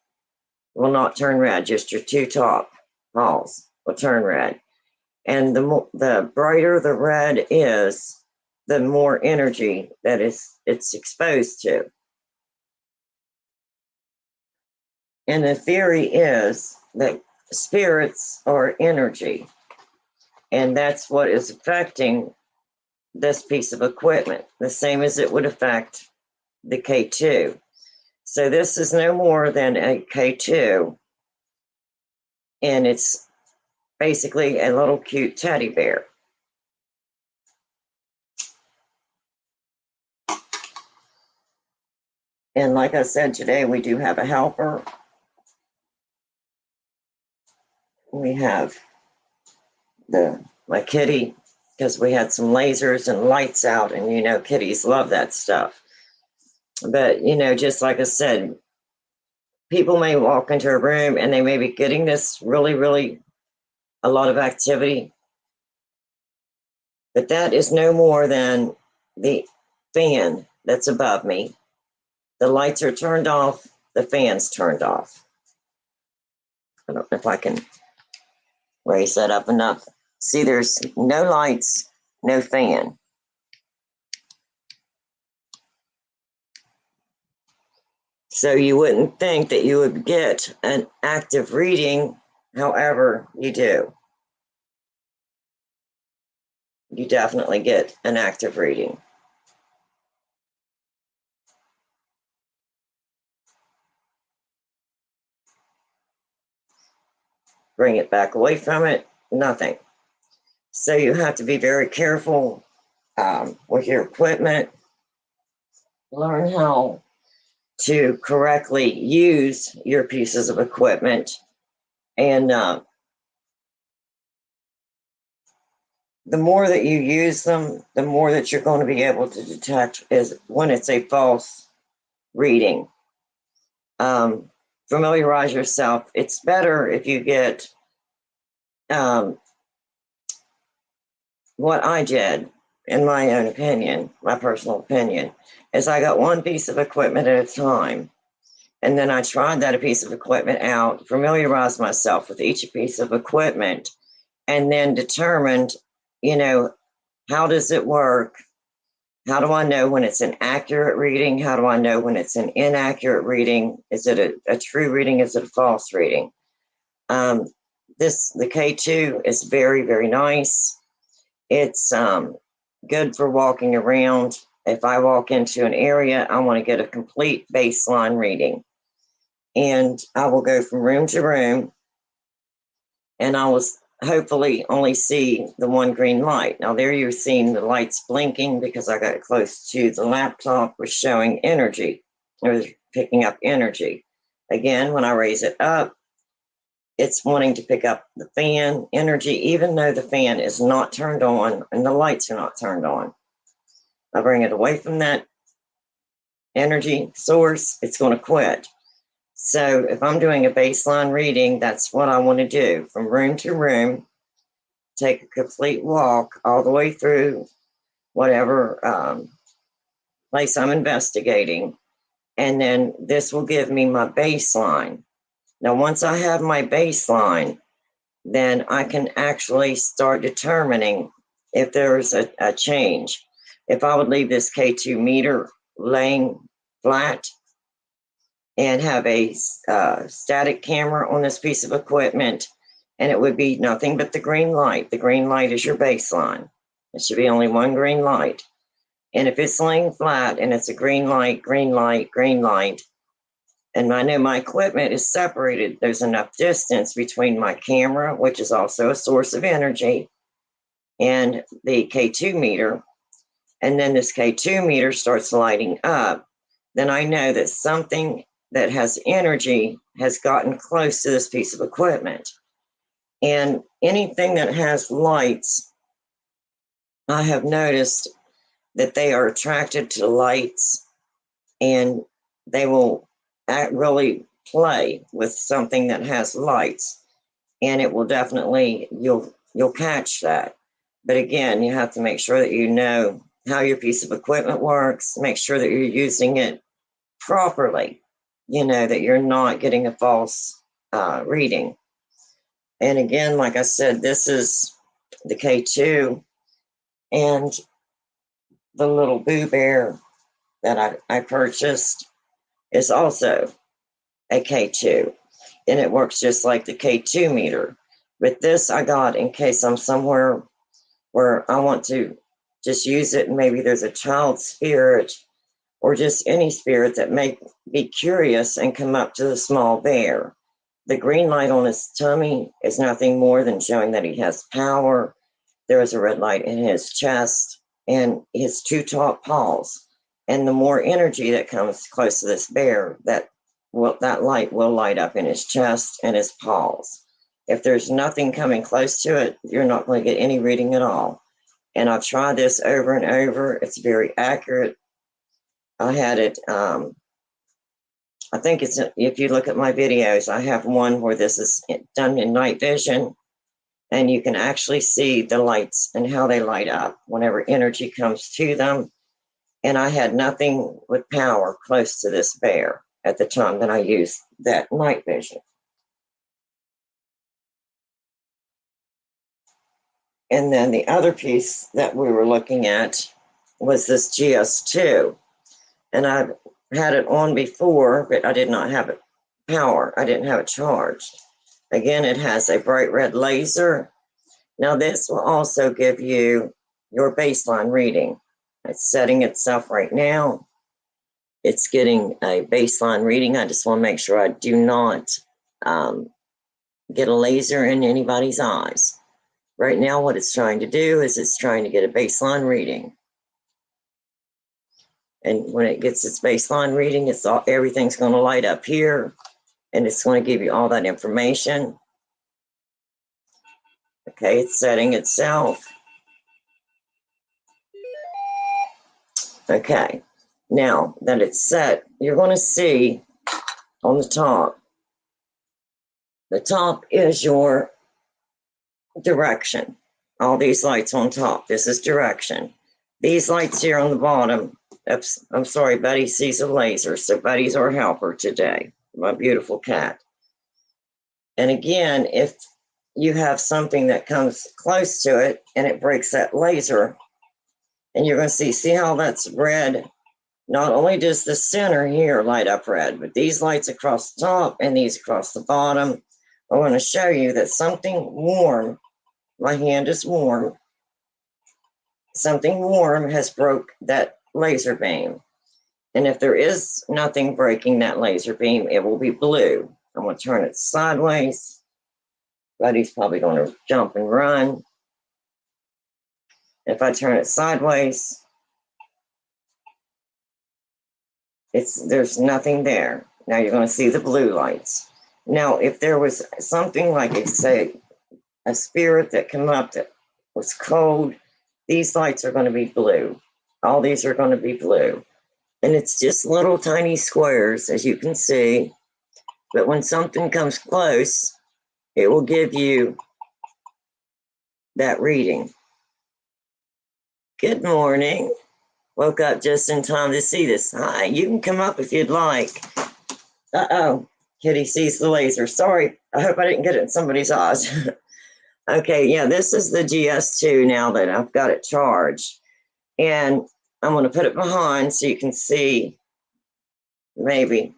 will not turn red, just your two top paws will turn red. And the brighter the red is, the more energy that it's exposed to. And the theory is that spirits are energy, and that's what is affecting this piece of equipment, the same as it would affect the K2. So this is no more than a K2, and it's basically a little cute teddy bear. And like I said, today we do have a helper. We have my kitty, because we had some lasers and lights out, and you know, kitties love that stuff. But you know, just like I said, people may walk into a room and they may be getting this really a lot of activity, but that is no more than the fan that's above me. The lights are turned off, the fan's turned off. I don't know if I can raise that up enough. See, there's no lights, no fan. So you wouldn't think that you would get an active reading, however, you do. You definitely get an active reading. Bring it back away from it, nothing. So you have to be very careful with your equipment. Learn how to correctly use your pieces of equipment, and the more that you use them, the more that you're going to be able to detect is when it's a false reading. Familiarize yourself. It's better if you get what I did, in my own opinion, my personal opinion, is I got one piece of equipment at a time. And then I tried that piece of equipment out, familiarized myself with each piece of equipment, and then determined, you know, how does it work? How do I know when it's an accurate reading? How do I know when it's an inaccurate reading? Is it a true reading? Is it a false reading? The K2 is very nice. It's good for walking around. If I walk into an area, I want to get a complete baseline reading. And I will go from room to room, and I will hopefully only see the one green light. Now there you're seeing the lights blinking because I got close to the laptop, was showing energy, or picking up energy. Again, when I raise it up, it's wanting to pick up the fan energy, even though the fan is not turned on and the lights are not turned on. I bring it away from that energy source, it's going to quit. So if I'm doing a baseline reading, that's what I want to do, from room to room. take a complete walk all the way through whatever place I'm investigating. And then this will give me my baseline. Now, once I have my baseline, then I can actually start determining if there's a change. If I would leave this K2 meter laying flat and have a static camera on this piece of equipment, and it would be nothing but the green light. The green light is your baseline. It should be only one green light. And if it's laying flat and it's a green light, green light, green light, and I know my equipment is separated, there's enough distance between my camera, which is also a source of energy, and the K2 meter, and then this K2 meter starts lighting up, then I know that something that has energy has gotten close to this piece of equipment. And anything that has lights, I have noticed that they are attracted to lights, and they will really play with something that has lights, and it will definitely, you'll catch that. But again, you have to make sure that you know how your piece of equipment works, make sure that you're using it properly, that you're not getting a false reading. And again, like I said, this is the K2, and the little Boo Bear that I purchased is also a K2, and it works just like the K2 meter. But this I got in case I'm somewhere where I want to just use it, and maybe there's a child spirit or just any spirit that may be curious and come up to the small bear. The green light on his tummy is nothing more than showing that he has power. There is a red light in his chest and his two top paws. And the more energy that comes close to this bear, that light will light up in his chest and his paws. If there's nothing coming close to it, you're not going to get any reading at all. And I've tried this over and over. It's very accurate. I had it, I think it's, if you look at my videos, I have one where this is done in night vision, and you can actually see the lights and how they light up whenever energy comes to them. And I had nothing with power close to this bear at the time that I used that night vision. And then the other piece that we were looking at was this GS2. And I've had it on before, but I did not have it power. I didn't have it charged. Again, it has a bright red laser. Now this will also give you your baseline reading. It's setting itself right now. It's getting a baseline reading. I just want to make sure I do not get a laser in anybody's eyes. Right now, what it's trying to do is it's trying to get a baseline reading. And when it gets its baseline reading, everything's going to light up here, and it's going to give you all that information. Okay, it's setting itself. Okay, now that it's set, you're going to see on the top. The top is your direction. All these lights on top, this is direction. These lights here on the bottom, I'm sorry, Buddy sees a laser, so Buddy's our helper today, my beautiful cat. And again, if you have something that comes close to it and it breaks that laser, and you're going to see how that's red. Not only does the center here light up red, but these lights across the top and these across the bottom, I want to show you that something warm, my hand is warm, something warm has broke that laser beam. And if there is nothing breaking that laser beam, it will be blue. I'm going to turn it sideways. Buddy's probably going to jump and run. If I turn it sideways, there's nothing there. Now you're going to see the blue lights. Now, if there was something like, say, a spirit that came up that was cold, these lights are going to be blue. All these are going to be blue. And it's just little tiny squares, as you can see. But when something comes close, it will give you that reading. Good morning. Woke up just in time to see this. Hi, you can come up if you'd like. Uh-oh, Kitty sees the laser. Sorry, I hope I didn't get it in somebody's eyes. Okay, yeah, this is the GS2 now that I've got it charged. And I'm going to put it behind so you can see, maybe.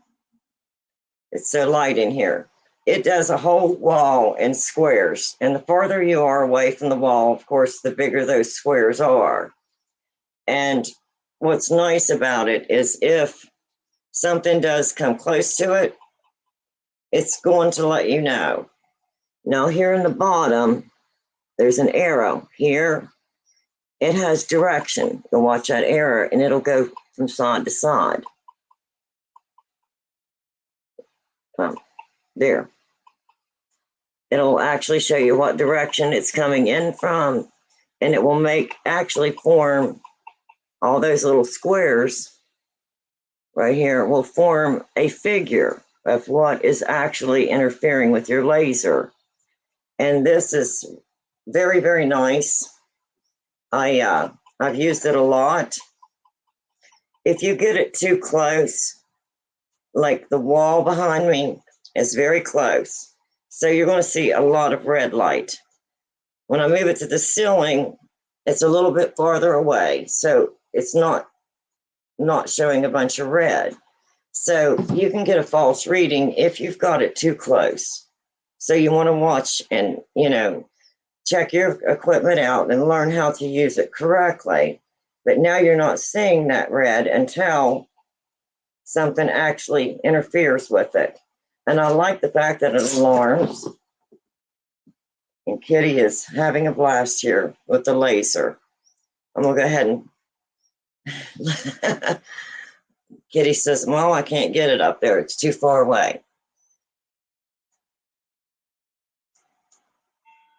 It's so light in here. It does a whole wall in squares. And the farther you are away from the wall, of course, the bigger those squares are. And what's nice about it is if something does come close to it, it's going to let you know. Now, here in the bottom, there's an arrow. Here, it has direction. You'll watch that arrow, and it'll go from side to side. There. It'll actually show you what direction it's coming in from, and it will actually form all those little squares right here will form a figure of what is actually interfering with your laser. And this is very, very nice. I've used it a lot. If you get it too close, like the wall behind me is very close, so you're going to see a lot of red light. When I move it to the ceiling, it's a little bit farther away, so it's not showing a bunch of red. So you can get a false reading if you've got it too close. So you want to watch and, check your equipment out and learn how to use it correctly. But now you're not seeing that red until something actually interferes with it. And I like the fact that it alarms. And Kitty is having a blast here with the laser. I'm going to go ahead and... Kitty says, well, I can't get it up there. It's too far away.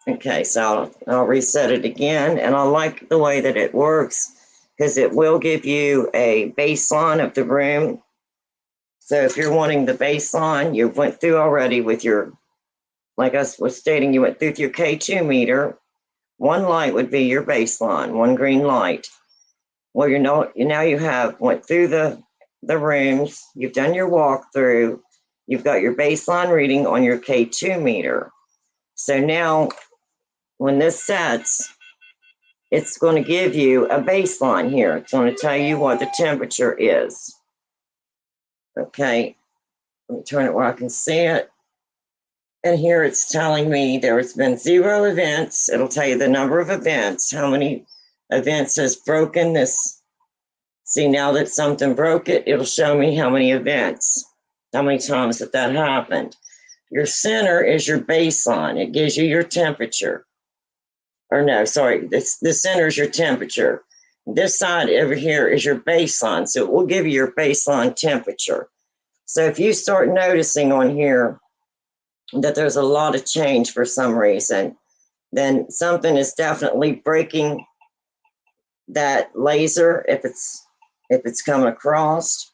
Okay, so I'll reset it again. And I like the way that it works because it will give you a baseline of the room. So if you're wanting the baseline, you went through already with your, like I was stating, you went through with your K2 meter. One light would be your baseline, one green light. Well, now you went through the rooms, you've done your walkthrough, you've got your baseline reading on your K2 meter. So now when this sets, it's going to give you a baseline here. It's going to tell you what the temperature is. Okay, let me turn it where I can see it. And here it's telling me there has been 0 events. It'll tell you the number of events, how many events has broken this. See, now that something broke it, it'll show me how many events, how many times that happened. Your center is your baseline. It gives you your temperature. Or no, sorry, the center is your temperature. This side over here is your baseline. So it will give you your baseline temperature. So if you start noticing on here that there's a lot of change for some reason, then something is definitely breaking that laser if it's coming across.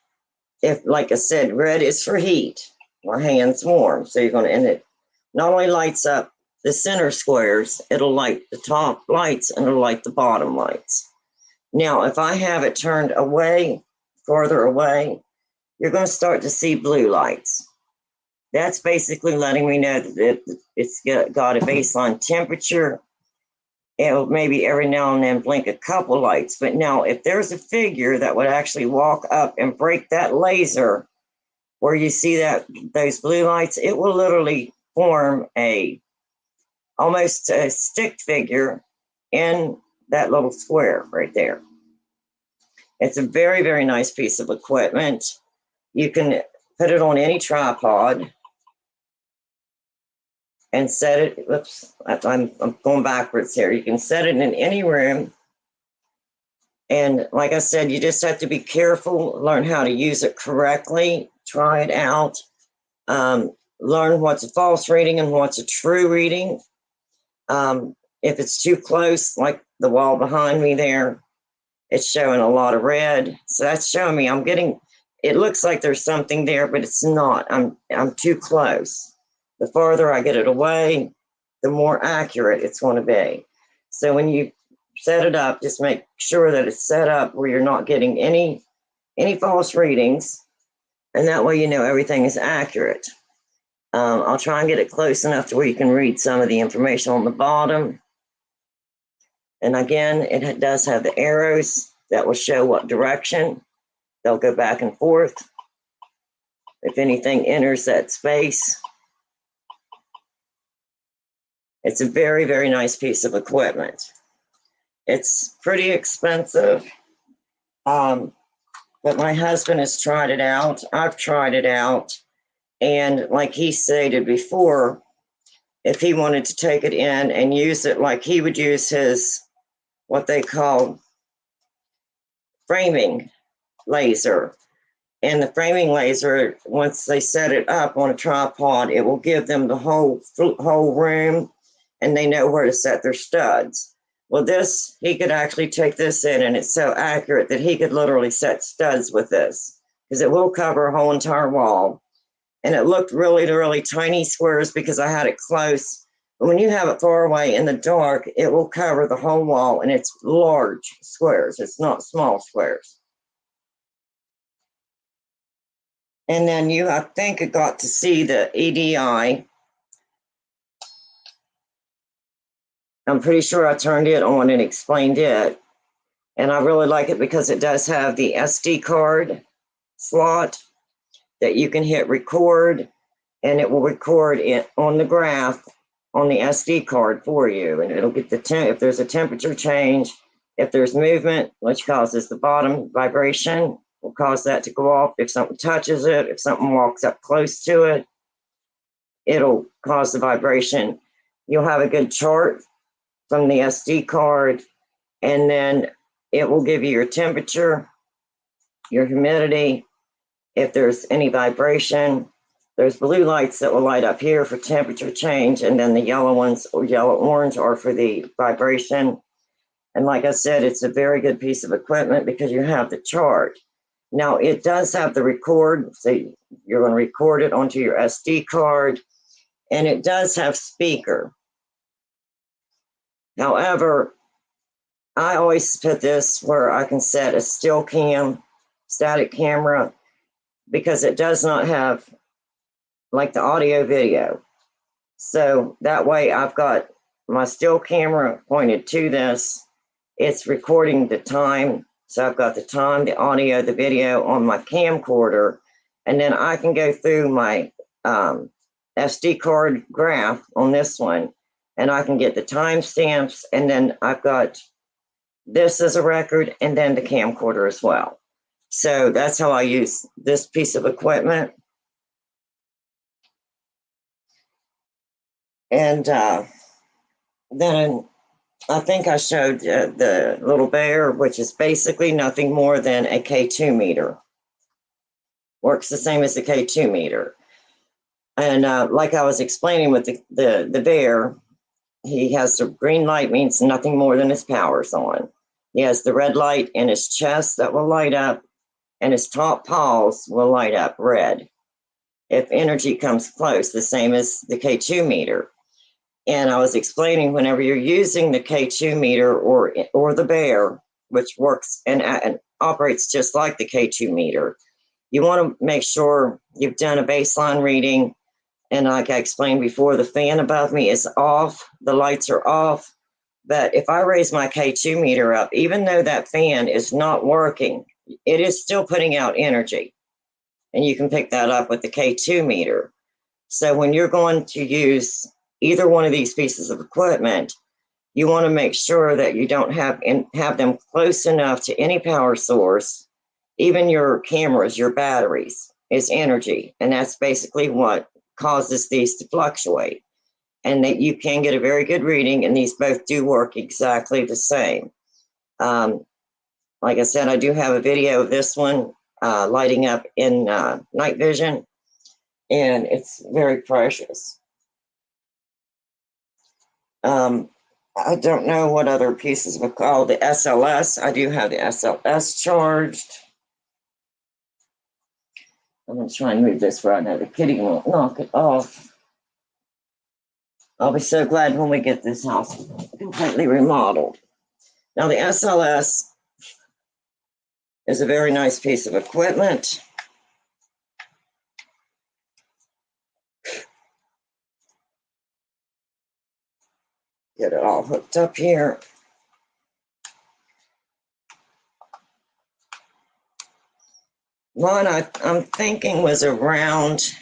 If, like I said, red is for heat, my hand's warm. So you're going to, and it not only lights up the center squares, it'll light the top lights and it'll light the bottom lights. Now, if I have it turned away, farther away, you're going to start to see blue lights. That's basically letting me know that it's got a baseline temperature. It'll maybe every now and then blink a couple lights. But now, if there's a figure that would actually walk up and break that laser, where you see those blue lights, it will literally form almost a stick figure in that little square right there. It's a very, very nice piece of equipment. You can put it on any tripod and set it, whoops, I'm going backwards here. You can set it in any room. And like I said, you just have to be careful, learn how to use it correctly, try it out, learn what's a false reading and what's a true reading. If it's too close, like the wall behind me there, it's showing a lot of red. So that's showing me it looks like there's something there, but it's not. I'm too close. The farther I get it away, the more accurate it's going to be. So when you set it up, just make sure that it's set up where you're not getting any false readings, and that way you know everything is accurate. I'll try and get it close enough to where you can read some of the information on the bottom. And again, it does have the arrows that will show what direction. They'll go back and forth if anything enters that space. It's a very, very nice piece of equipment. It's pretty expensive, but my husband has tried it out. I've tried it out. And like he stated before, if he wanted to take it in and use it like he would use his, what they call framing laser. And the framing laser, once they set it up on a tripod, it will give them the whole room, and they know where to set their studs. Well, this, he could actually take this in, and it's so accurate that he could literally set studs with this, because it will cover a whole entire wall. And it looked really, really tiny squares because I had it close. But when you have it far away in the dark, it will cover the whole wall, and it's large squares. It's not small squares. And then I think I got to see the EDI. I'm pretty sure I turned it on and explained it. And I really like it because it does have the SD card slot that you can hit record, and it will record it on the graph on the SD card for you. And it'll get if there's a temperature change, if there's movement, which causes the bottom vibration, will cause that to go off. If something touches it, if something walks up close to it, it'll cause the vibration. You'll have a good chart from the SD card, and then it will give you your temperature, your humidity, if there's any vibration. There's blue lights that will light up here for temperature change, and then the yellow ones or yellow-orange are for the vibration. And like I said, it's a very good piece of equipment because you have the chart. Now, it does have the record, so you're going to record it onto your SD card, and it does have speaker. However, I always put this where I can set a still cam, static camera, because it does not have like the audio video. So that way I've got my still camera pointed to this. It's recording the time. So I've got the time, the audio, the video on my camcorder, and then I can go through my SD card graph on this one, and I can get the timestamps, and then I've got this as a record, and then the camcorder as well. So that's how I use this piece of equipment. And then I think I showed the little bear, which is basically nothing more than a K2 meter. Works the same as the K2 meter. And like I was explaining with the bear, he has the green light, means nothing more than his power's on. He has the red light in his chest that will light up, and his top paws will light up red if energy comes close, the same as the K2 meter. And I was explaining, whenever you're using the K2 meter or the bear, which works and operates just like the K2 meter, you want to make sure you've done a baseline reading. And like I explained before, the fan above me is off, the lights are off. But if I raise my K2 meter up, even though that fan is not working, it is still putting out energy. And you can pick that up with the K2 meter. So when you're going to use either one of these pieces of equipment, you want to make sure that you don't have them close enough to any power source. Even your cameras, your batteries, is energy. And that's basically what causes these to fluctuate. And that you can get a very good reading, and these both do work exactly the same. Like I said, I do have a video of this one lighting up in night vision, and it's very precious. I don't know what other pieces of the SLS. I do have the SLS charged. I'm going to try and move this right now. The kitty won't knock it off. I'll be so glad when we get this house completed. completely remodeled. Now the SLS is a very nice piece of equipment. Get it all hooked up here. One I'm thinking was around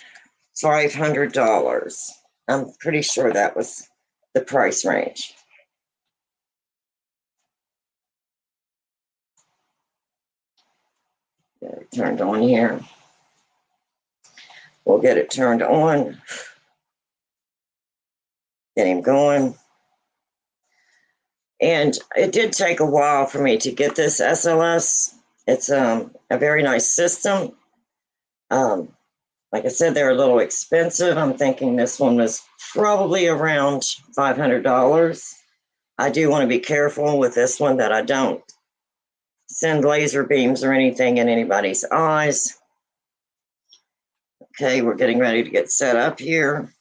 $500. I'm pretty sure that was the price range. Get it turned on here. We'll get it turned on. Get him going. And it did take a while for me to get this SLS. It's a very nice system. Like I said, they're a little expensive. I'm thinking this one was probably around $500. I do want to be careful with this one that I don't send laser beams or anything in anybody's eyes. Okay, we're getting ready to get set up here.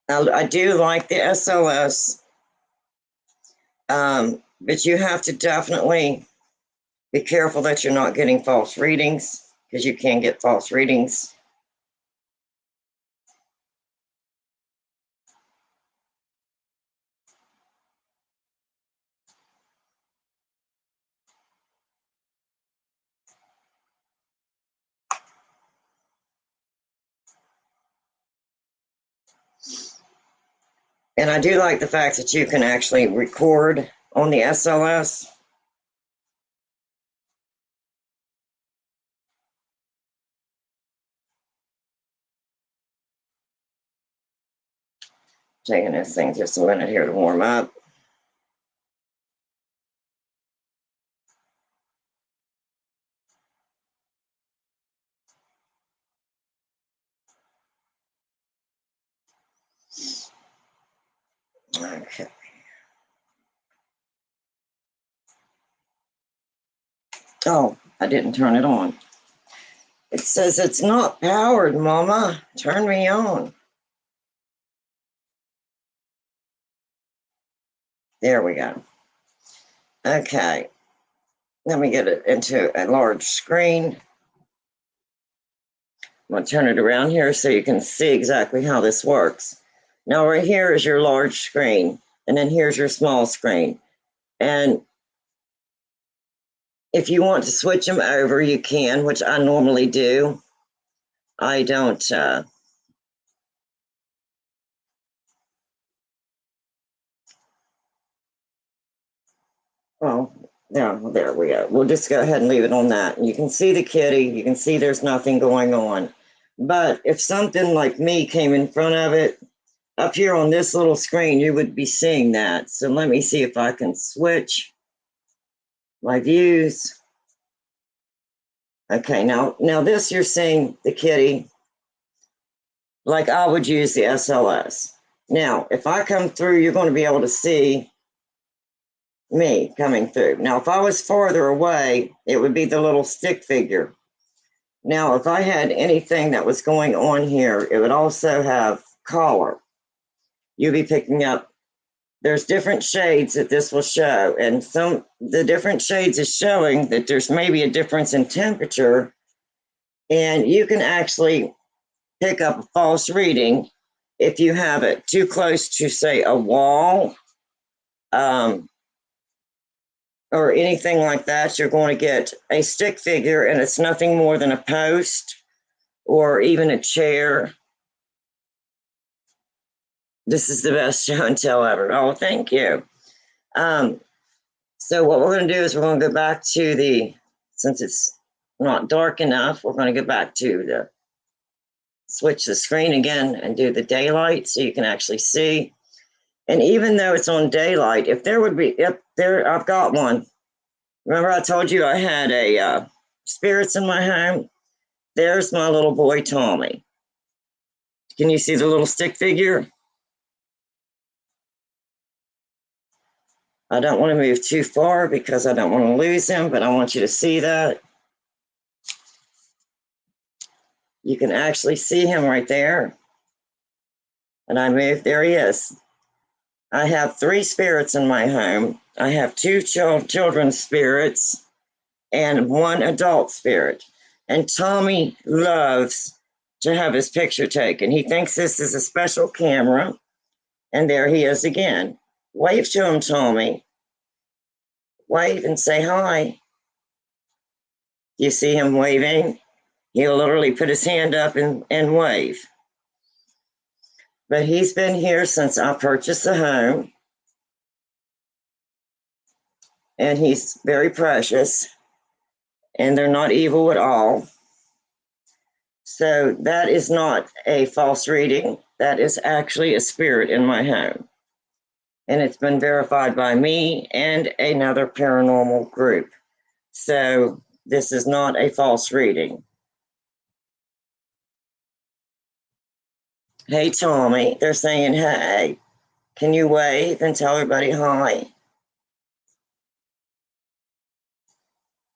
Now, I do like the SLS, but you have to definitely be careful that you're not getting false readings, because you can get false readings. And I do like the fact that you can actually record on the SLS. Taking this thing just a minute here to warm up. Okay. Oh, I didn't turn it on. It says it's not powered, Mama. Turn me on. There we go. Okay. Let me get it into a large screen. I'm going to turn it around here so you can see exactly how this works. Now, right here is your large screen, and then here's your small screen. And if you want to switch them over, you can, which I normally do. I don't, well, there we go. We'll just go ahead and leave it on that. You can see the kitty. You can see there's nothing going on. But if something like me came in front of it, up here on this little screen, you would be seeing that. So let me see if I can switch my views. Okay, now this you're seeing the kitty like I would use the SLS. Now, if I come through, you're going to be able to see me coming through. Now, if I was farther away, it would be the little stick figure. Now, if I had anything that was going on here, it would also have color. You'll be picking up, there's different shades that this will show, and the different shades is showing that there's maybe a difference in temperature, and you can actually pick up a false reading if you have it too close to, say, a wall, or anything like that. You're going to get a stick figure, and it's nothing more than a post or even a chair. This is the best show and tell ever. Oh, thank you. So what we're going to do is we're going to go back to since it's not dark enough, we're going to go back to switch the screen again and do the daylight so you can actually see. And even though it's on daylight, if there would be, I've got one. Remember I told you I had a spirits in my home? There's my little boy, Tommy. Can you see the little stick figure? I don't want to move too far because I don't want to lose him, but I want you to see that. You can actually see him right there. And I moved, there he is. I have 3 spirits in my home. I have 2 children's spirits and 1 adult spirit. And Tommy loves to have his picture taken. He thinks this is a special camera. And there he is again. Wave to him, Tommy. Wave and say hi. You see him waving? He'll literally put his hand up and wave. But he's been here since I purchased the home. And he's very precious. And they're not evil at all. So that is not a false reading. That is actually a spirit in my home. And it's been verified by me and another paranormal group. So this is not a false reading. Hey, Tommy, they're saying, hey, can you wave and tell everybody hi?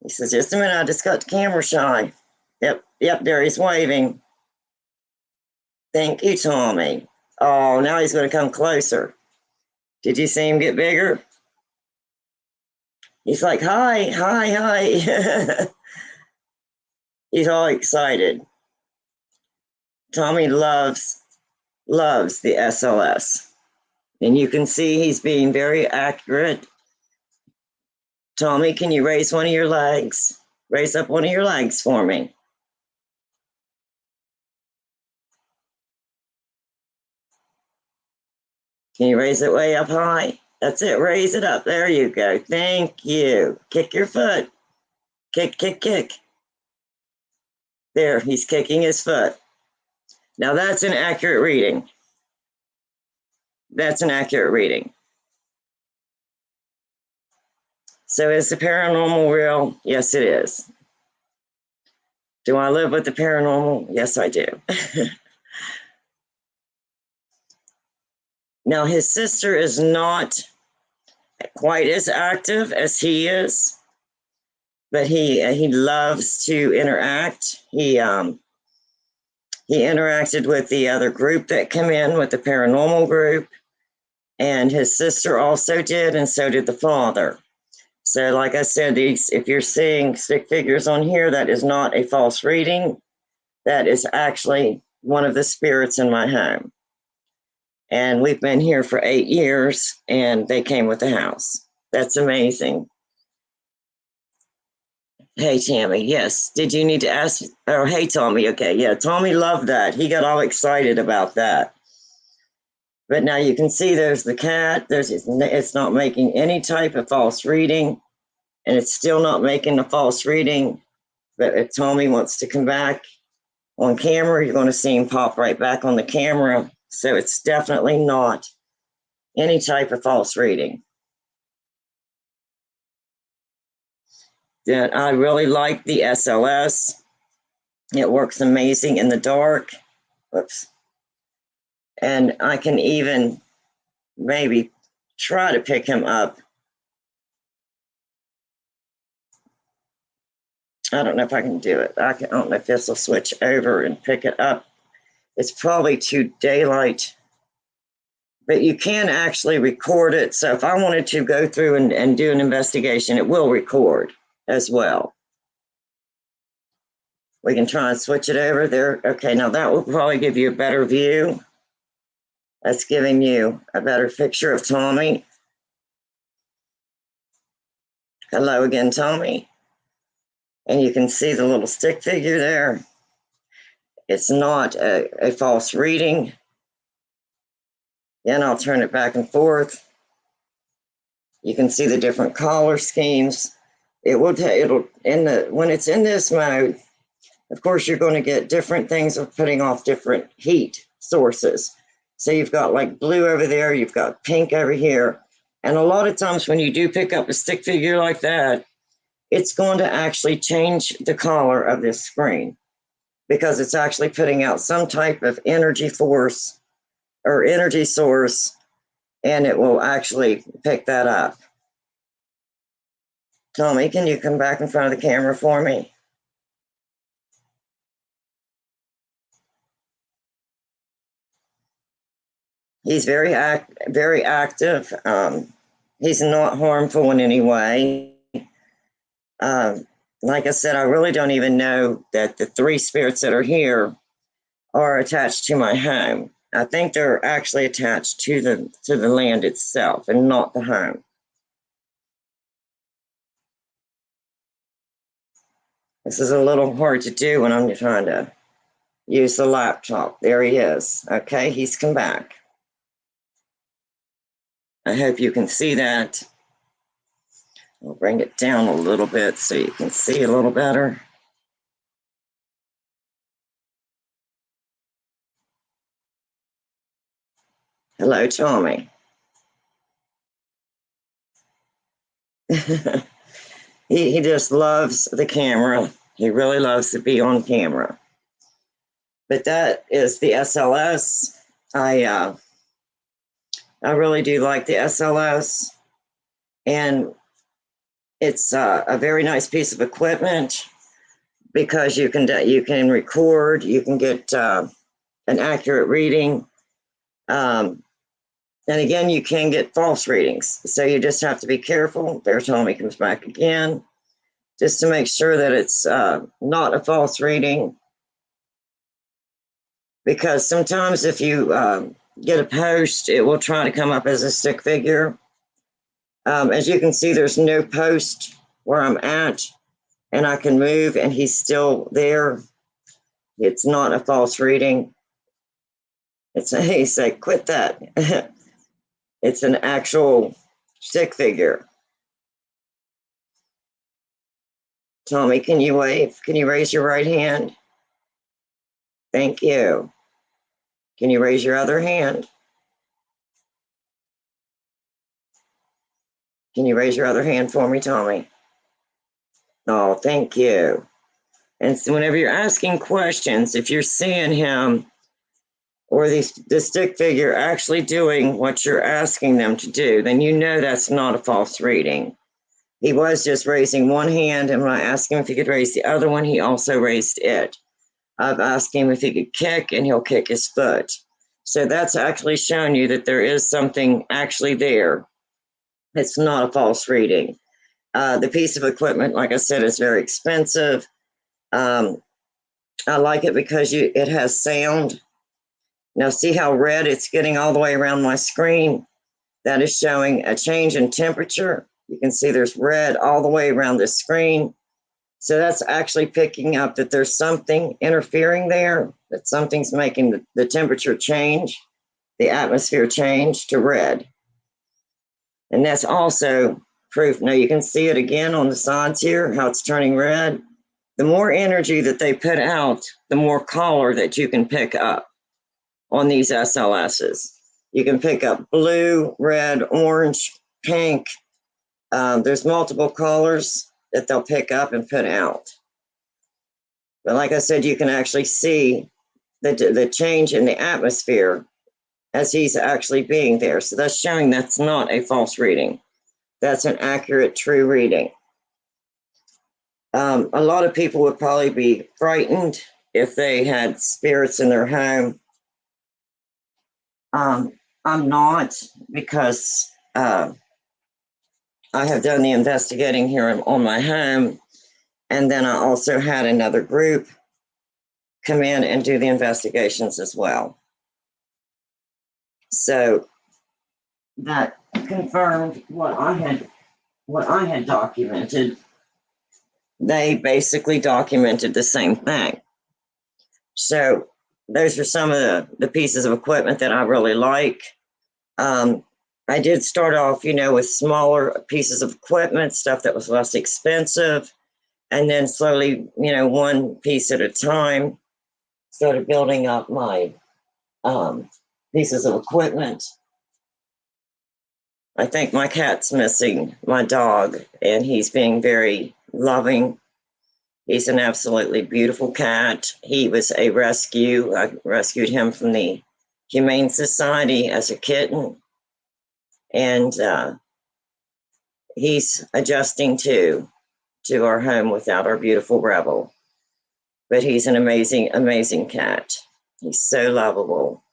He says, just a minute, I just got the camera shy. Yep, there he's waving. Thank you, Tommy. Oh, now he's going to come closer. Did you see him get bigger? He's like, hi, hi, hi. He's all excited. Tommy loves the SLS. And you can see he's being very accurate. Tommy, can you raise one of your legs? Raise up one of your legs for me. Can you raise it way up high? That's it. Raise it up. There you go. Thank you. Kick your foot. Kick, kick, kick. There, he's kicking his foot. Now that's an accurate reading. That's an accurate reading. So is the paranormal real? Yes, it is. Do I live with the paranormal? Yes, I do. Now, his sister is not quite as active as he is, but he loves to interact. He interacted with the other group that came in, with the paranormal group, and his sister also did, and so did the father. So like I said, if you're seeing stick figures on here, that is not a false reading. That is actually one of the spirits in my home. And we've been here for 8 years, and they came with the house. That's amazing. Hey, Tammy, yes. Did you need to ask? Oh, hey, Tommy. Okay, yeah, Tommy loved that. He got all excited about that. But now you can see there's the cat. It's not making any type of false reading, and it's still not making a false reading. But if Tommy wants to come back on camera, you're going to see him pop right back on the camera. So it's definitely not any type of false reading. Then I really like the SLS. It works amazing in the dark. Whoops. And I can even maybe try to pick him up. I don't know if I can do it. I don't know if this will switch over and pick it up. It's probably too daylight. But you can actually record it. So if I wanted to go through and do an investigation, it will record as well. We can try and switch it over there. Okay, now that will probably give you a better view. That's giving you a better picture of Tommy. Hello again, Tommy. And you can see the little stick figure there. It's not a false reading. Then I'll turn it back and forth. You can see the different color schemes. When it's in this mode, of course, you're going to get different things of putting off different heat sources. So you've got like blue over there, you've got pink over here. And a lot of times when you do pick up a stick figure like that, it's going to actually change the color of this screen, because it's actually putting out some type of energy force or energy source, and it will actually pick that up. Tommy, can you come back in front of the camera for me? He's very active. He's not harmful in any way. Like I said, I really don't even know that the three spirits that are here are attached to my home. I think they're actually attached to the land itself and not the home. This is a little hard to do when I'm trying to use the laptop. There he is. Okay, he's come back. I hope you can see that. I'll bring it down a little bit so you can see a little better. Hello, Tommy. he just loves the camera. He really loves to be on camera. But that is the SLS. I really do like the SLS, and it's a very nice piece of equipment because you can record, you can get an accurate reading, and again, you can get false readings. So you just have to be careful. There, Tommy comes back again, just to make sure that it's not a false reading. Because sometimes if you get a post, it will try to come up as a stick figure. As you can see, there's no post where I'm at, and I can move, and he's still there. It's not a false reading. He said, quit that. It's an actual stick figure. Tommy, can you wave? Can you raise your right hand? Thank you. Can you raise your other hand? Can you raise your other hand for me, Tommy? Oh, thank you. And so whenever you're asking questions, if you're seeing him or the stick figure actually doing what you're asking them to do, then you know that's not a false reading. He was just raising one hand, and when I asked him if he could raise the other one, he also raised it. I've asked him if he could kick, and he'll kick his foot. So that's actually showing you that there is something actually there. It's not a false reading. The piece of equipment, like I said, is very expensive. I like it because it has sound. Now see how red it's getting all the way around my screen? That is showing a change in temperature. You can see there's red all the way around the screen. So that's actually picking up that there's something interfering there, that something's making the temperature change, the atmosphere change to red. And that's also proof. Now you can see it again on the sides here, how it's turning red. The more energy that they put out, the more color that you can pick up on these SLSs. You can pick up blue, red, orange, pink. There's multiple colors that they'll pick up and put out. But like I said, you can actually see the change in the atmosphere as he's actually being there. So that's showing that's not a false reading. That's an accurate, true reading. A lot of people would probably be frightened if they had spirits in their home. I'm not, because I have done the investigating here on my home, and then I also had another group come in and do the investigations as well. So that confirmed what I had documented. They basically documented the same thing. So those are some of the pieces of equipment that I really like. I did start off, with smaller pieces of equipment, stuff that was less expensive, and then slowly, one piece at a time, started building up my pieces of equipment. I think my cat's missing my dog, and he's being very loving. He's an absolutely beautiful cat. He was a rescue. I rescued him from the Humane Society as a kitten, and he's adjusting to our home without our beautiful Rebel. But he's an amazing, amazing cat. He's so lovable.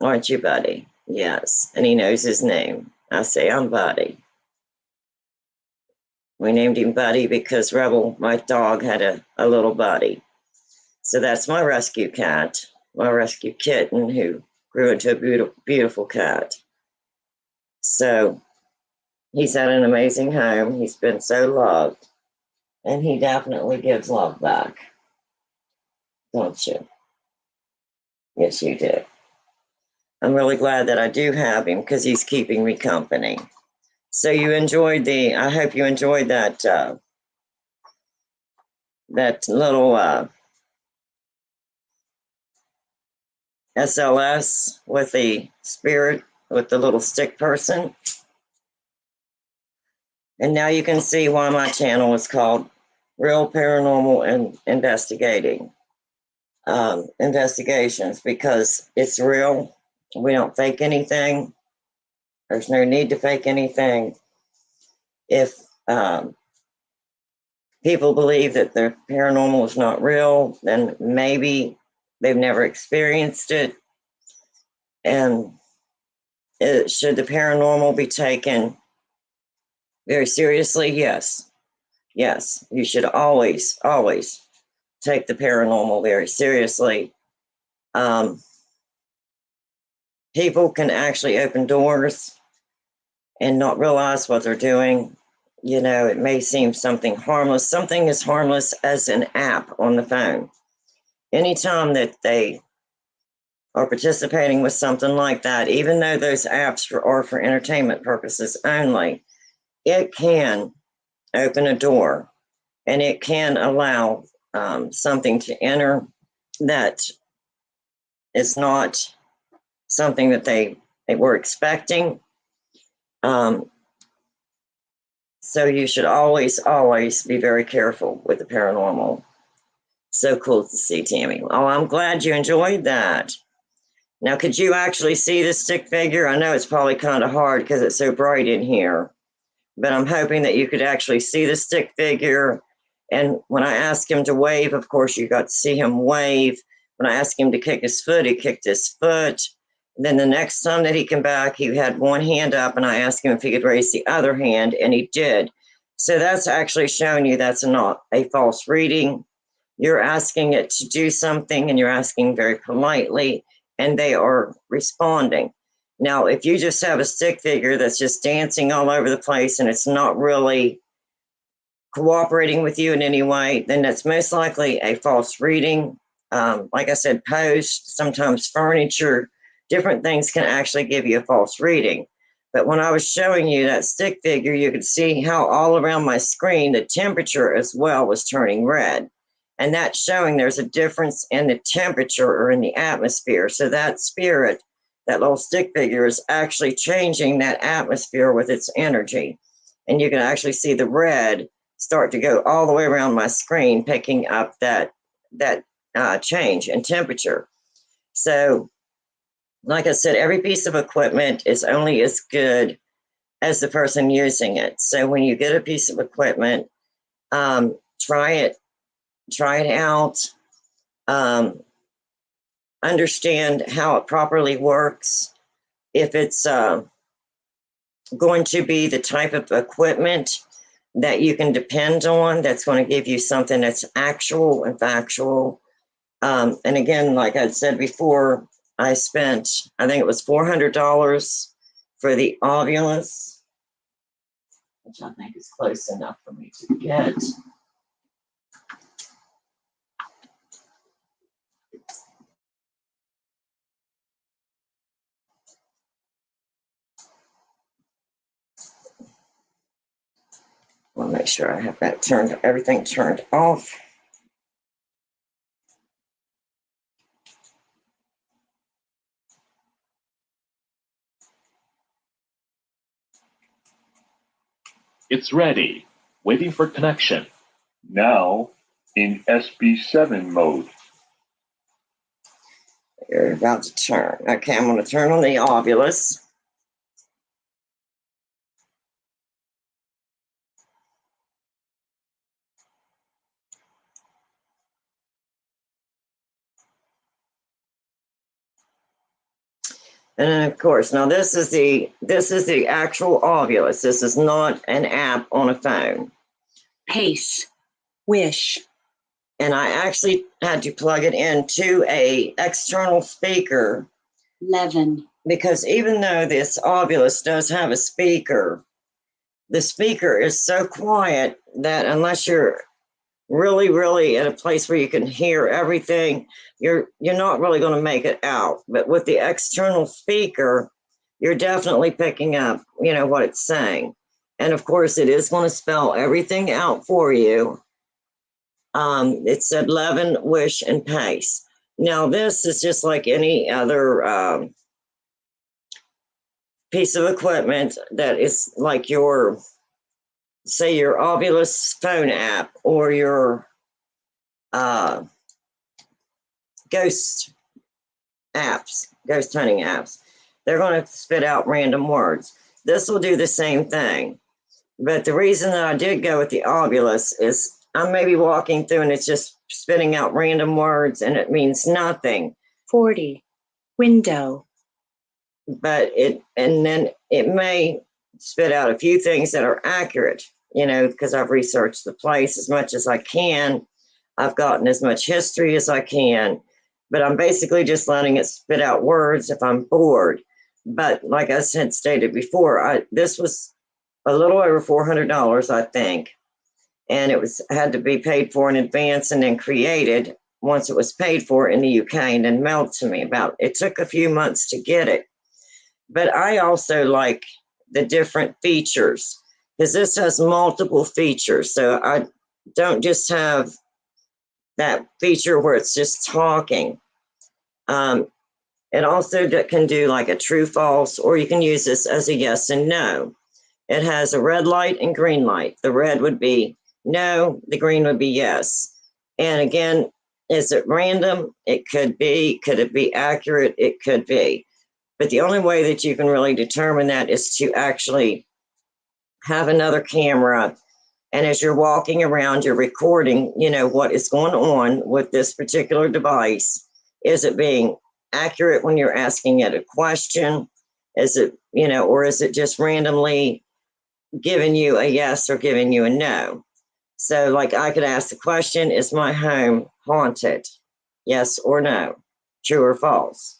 Aren't you, Buddy? Yes. And he knows his name. I say, I'm Buddy. We named him Buddy because Rebel, my dog, had a little buddy. So that's my rescue cat, my rescue kitten who grew into a beautiful, beautiful cat. So he's had an amazing home. He's been so loved, and he definitely gives love back. Don't you? Yes, you do. I'm really glad that I do have him because he's keeping me company. So you enjoyed I hope you enjoyed that little SLS with the spirit, with the little stick person. And now you can see why my channel is called Real Paranormal and Investigations, because it's real. We don't fake anything. There's no need to fake anything. If people believe that the paranormal is not real, then maybe they've never experienced it. And should the paranormal be taken very seriously? Yes. Yes, you should always, always take the paranormal very seriously. People can actually open doors and not realize what they're doing. You know, it may seem something harmless. Something as harmless as an app on the phone. Anytime that they are participating with something like that, even though those apps are for entertainment purposes only, it can open a door and it can allow something to enter that is not something that they were expecting. So you should always, always be very careful with the paranormal. So cool to see, Tammy. Oh, I'm glad you enjoyed that. Now, could you actually see the stick figure? I know it's probably kind of hard because it's so bright in here, but I'm hoping that you could actually see the stick figure. And when I asked him to wave, of course, you got to see him wave. When I asked him to kick his foot, he kicked his foot. And then the next time that he came back, he had one hand up, and I asked him if he could raise the other hand, and he did. So that's actually showing you that's not a false reading. You're asking it to do something, and you're asking very politely, and they are responding. Now, if you just have a stick figure that's just dancing all over the place and it's not really cooperating with you in any way, then that's most likely a false reading. Like I said, post, sometimes furniture, different things can actually give you a false reading. But when I was showing you that stick figure, you could see how all around my screen, the temperature as well was turning red. And that's showing there's a difference in the temperature or in the atmosphere. So that spirit, that little stick figure, is actually changing that atmosphere with its energy. And you can actually see the red start to go all the way around my screen, picking up that change in temperature. So, like I said, every piece of equipment is only as good as the person using it. So when you get a piece of equipment, try it out, understand how it properly works. If it's going to be the type of equipment that you can depend on, that's going to give you something that's actual and factual. And again, like I said before, I spent, I think it was $400 for the Ovulus, which I think is close enough for me to get. I'll make sure I have that everything turned off. It's ready, waiting for connection. Now in SB7 mode. You're about to turn. Okay, I'm going to turn on the Ovulus. And then of course, now this is the actual Ovilus. This is not an app on a phone. Pace. Wish. And I actually had to plug it into a external speaker 11. because even though this Ovilus does have a speaker, the speaker is so quiet that unless you're really at a place where you can hear everything, you're not really going to make it out. But with the external speaker, you're definitely picking up, what it's saying. And of course, it is going to spell everything out for you. It said Levin, Wish, and Pace. Now, this is just like any other piece of equipment that is like say your Ovilus phone app or your ghost hunting apps. They're going to spit out random words. This will do the same thing. But the reason that I did go with the Ovilus is I'm maybe walking through and it's just spitting out random words and it means nothing. 40. Window. But then it may spit out a few things that are accurate, because I've researched the place as much as I can. I've gotten as much history as I can, but I'm basically just letting it spit out words if I'm bored. But like I said, stated before, this was a little over $400, I think. And it had to be paid for in advance and then created once it was paid for in the UK and then mailed to me. It took a few months to get it. But I also like the different features because this has multiple features. So I don't just have that feature where it's just talking. It also can do like a true false, or you can use this as a yes and no. It has a red light and green light. The red would be no, the green would be yes. And again, is it random? It could be. Could it be accurate? It could be. But the only way that you can really determine that is to actually have another camera. And as you're walking around, you're recording, what is going on with this particular device. Is it being accurate when you're asking it a question? Is it, or is it just randomly giving you a yes or giving you a no? So like I could ask the question, is my home haunted? Yes or no, true or false?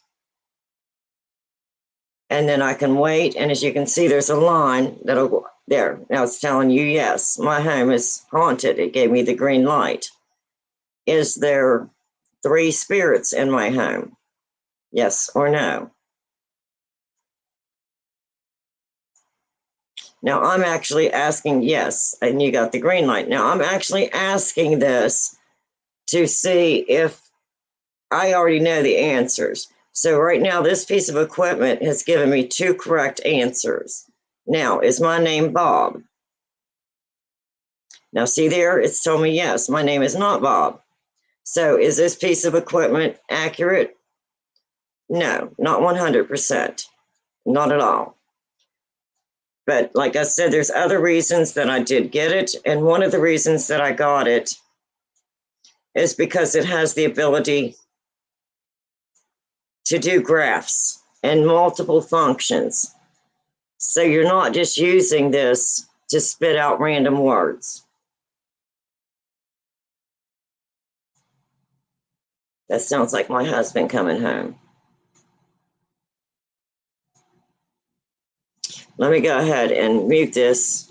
And then I can wait. And as you can see, there's a line that'll go there. Now it's telling you, yes, my home is haunted. It gave me the green light. Is there 3 spirits in my home? Yes or no? Now I'm actually asking yes, and you got the green light. Now I'm actually asking this to see if I already know the answers. So right now, this piece of equipment has given me 2 correct answers. Now, is my name Bob? Now, see there, it's told me yes, my name is not Bob. So is this piece of equipment accurate? No, not 100%. Not at all. But like I said, there's other reasons that I did get it. And one of the reasons that I got it is because it has the ability to do graphs and multiple functions. So you're not just using this to spit out random words. That sounds like my husband coming home. Let me go ahead and mute this.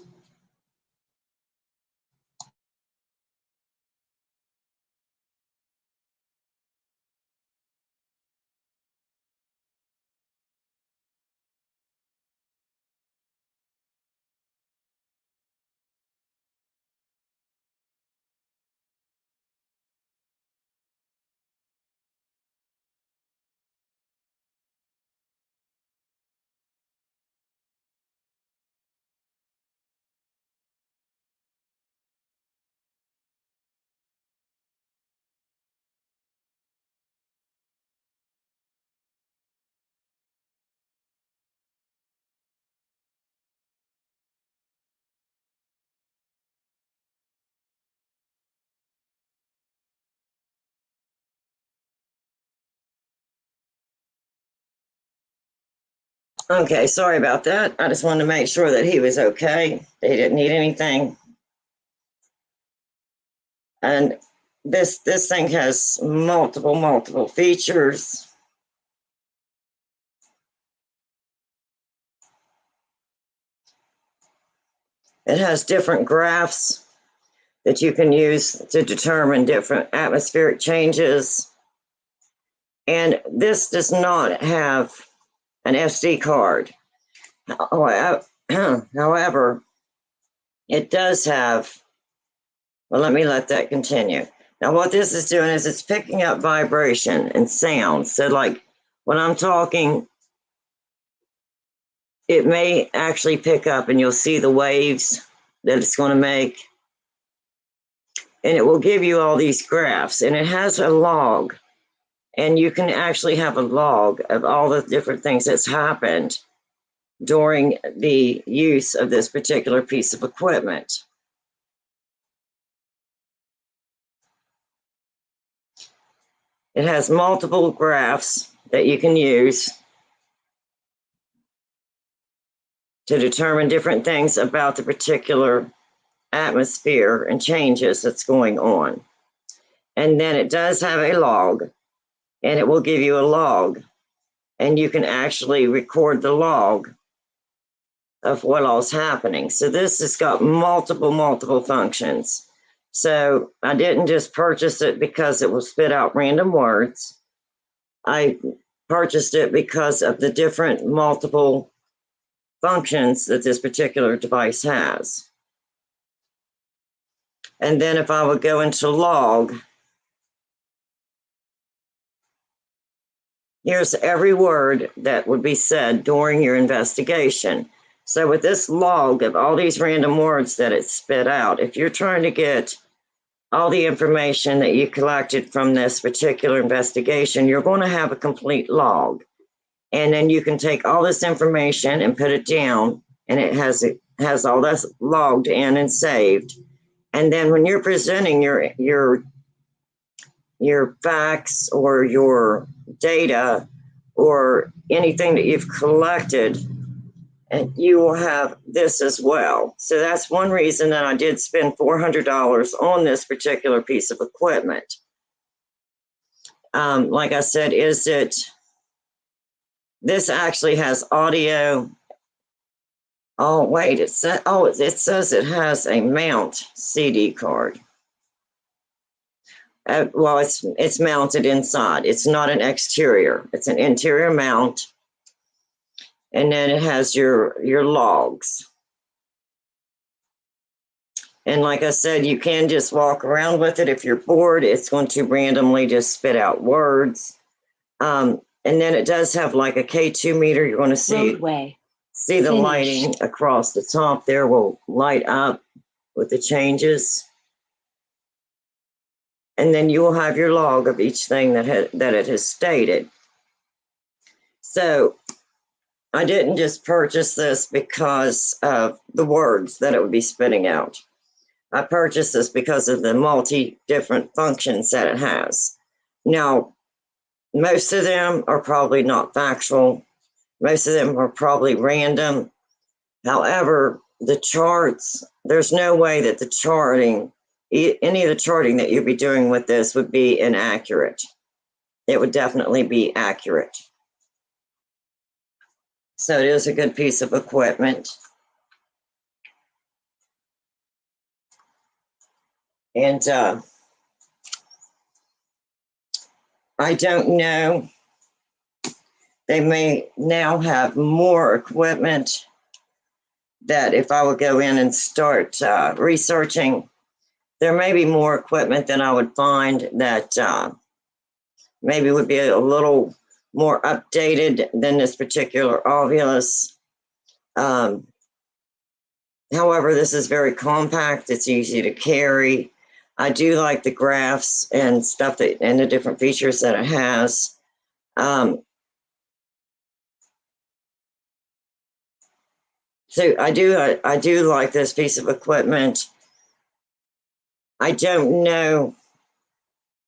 Okay, sorry about that. I just wanted to make sure that he was okay. That he didn't need anything. And this thing has multiple features. It has different graphs that you can use to determine different atmospheric changes. And this does not have an SD card. However, it does have, well, let that continue. Now, what this is doing is it's picking up vibration and sound. So, like when I'm talking, it may actually pick up and you'll see the waves that it's going to make. And it will give you all these graphs. And it has a log. And you can actually have a log of all the different things that's happened during the use of this particular piece of equipment. It has multiple graphs that you can use to determine different things about the particular atmosphere and changes that's going on. And then it does have a log, and it will give you a log, and you can actually record the log of what all's happening. So this has got multiple functions. So I didn't just purchase it because it will spit out random words. I purchased it because of the different multiple functions that this particular device has. And then if I would go into log, here's every word that would be said during your investigation. So with this log of all these random words that it spit out, if you're trying to get all the information that you collected from this particular investigation, you're going to have a complete log. And then you can take all this information and put it down, and it has all this logged in and saved. And then when you're presenting your facts or your data or anything that you've collected, and you will have this as well. So that's one reason that I did spend $400 on this particular piece of equipment. Like I said, this actually has audio. Oh, wait, it says it has a mount CD card. Well, it's mounted inside. It's not an exterior. It's an interior mount. And then it has your logs. And like I said, you can just walk around with it. If you're bored, it's going to randomly just spit out words. And then it does have like a K2 meter. You're going to see the Finished. lighting across the top there will light up with the changes. And then you will have your log of each thing that it has stated. So I didn't just purchase this because of the words that it would be spitting out. I purchased this because of the different functions that it has. Now, most of them are probably not factual. Most of them are probably random. However, the charts, there's no way that any of the charting that you'd be doing with this would be inaccurate. It would definitely be accurate. So it is a good piece of equipment. And I don't know, they may now have more equipment that if I would go in and start researching, there may be more equipment that I would find that maybe would be a little more updated than this particular Ovilus. However, this is very compact. It's easy to carry. I do like the graphs and stuff and the different features that it has. So I do like this piece of equipment. I don't know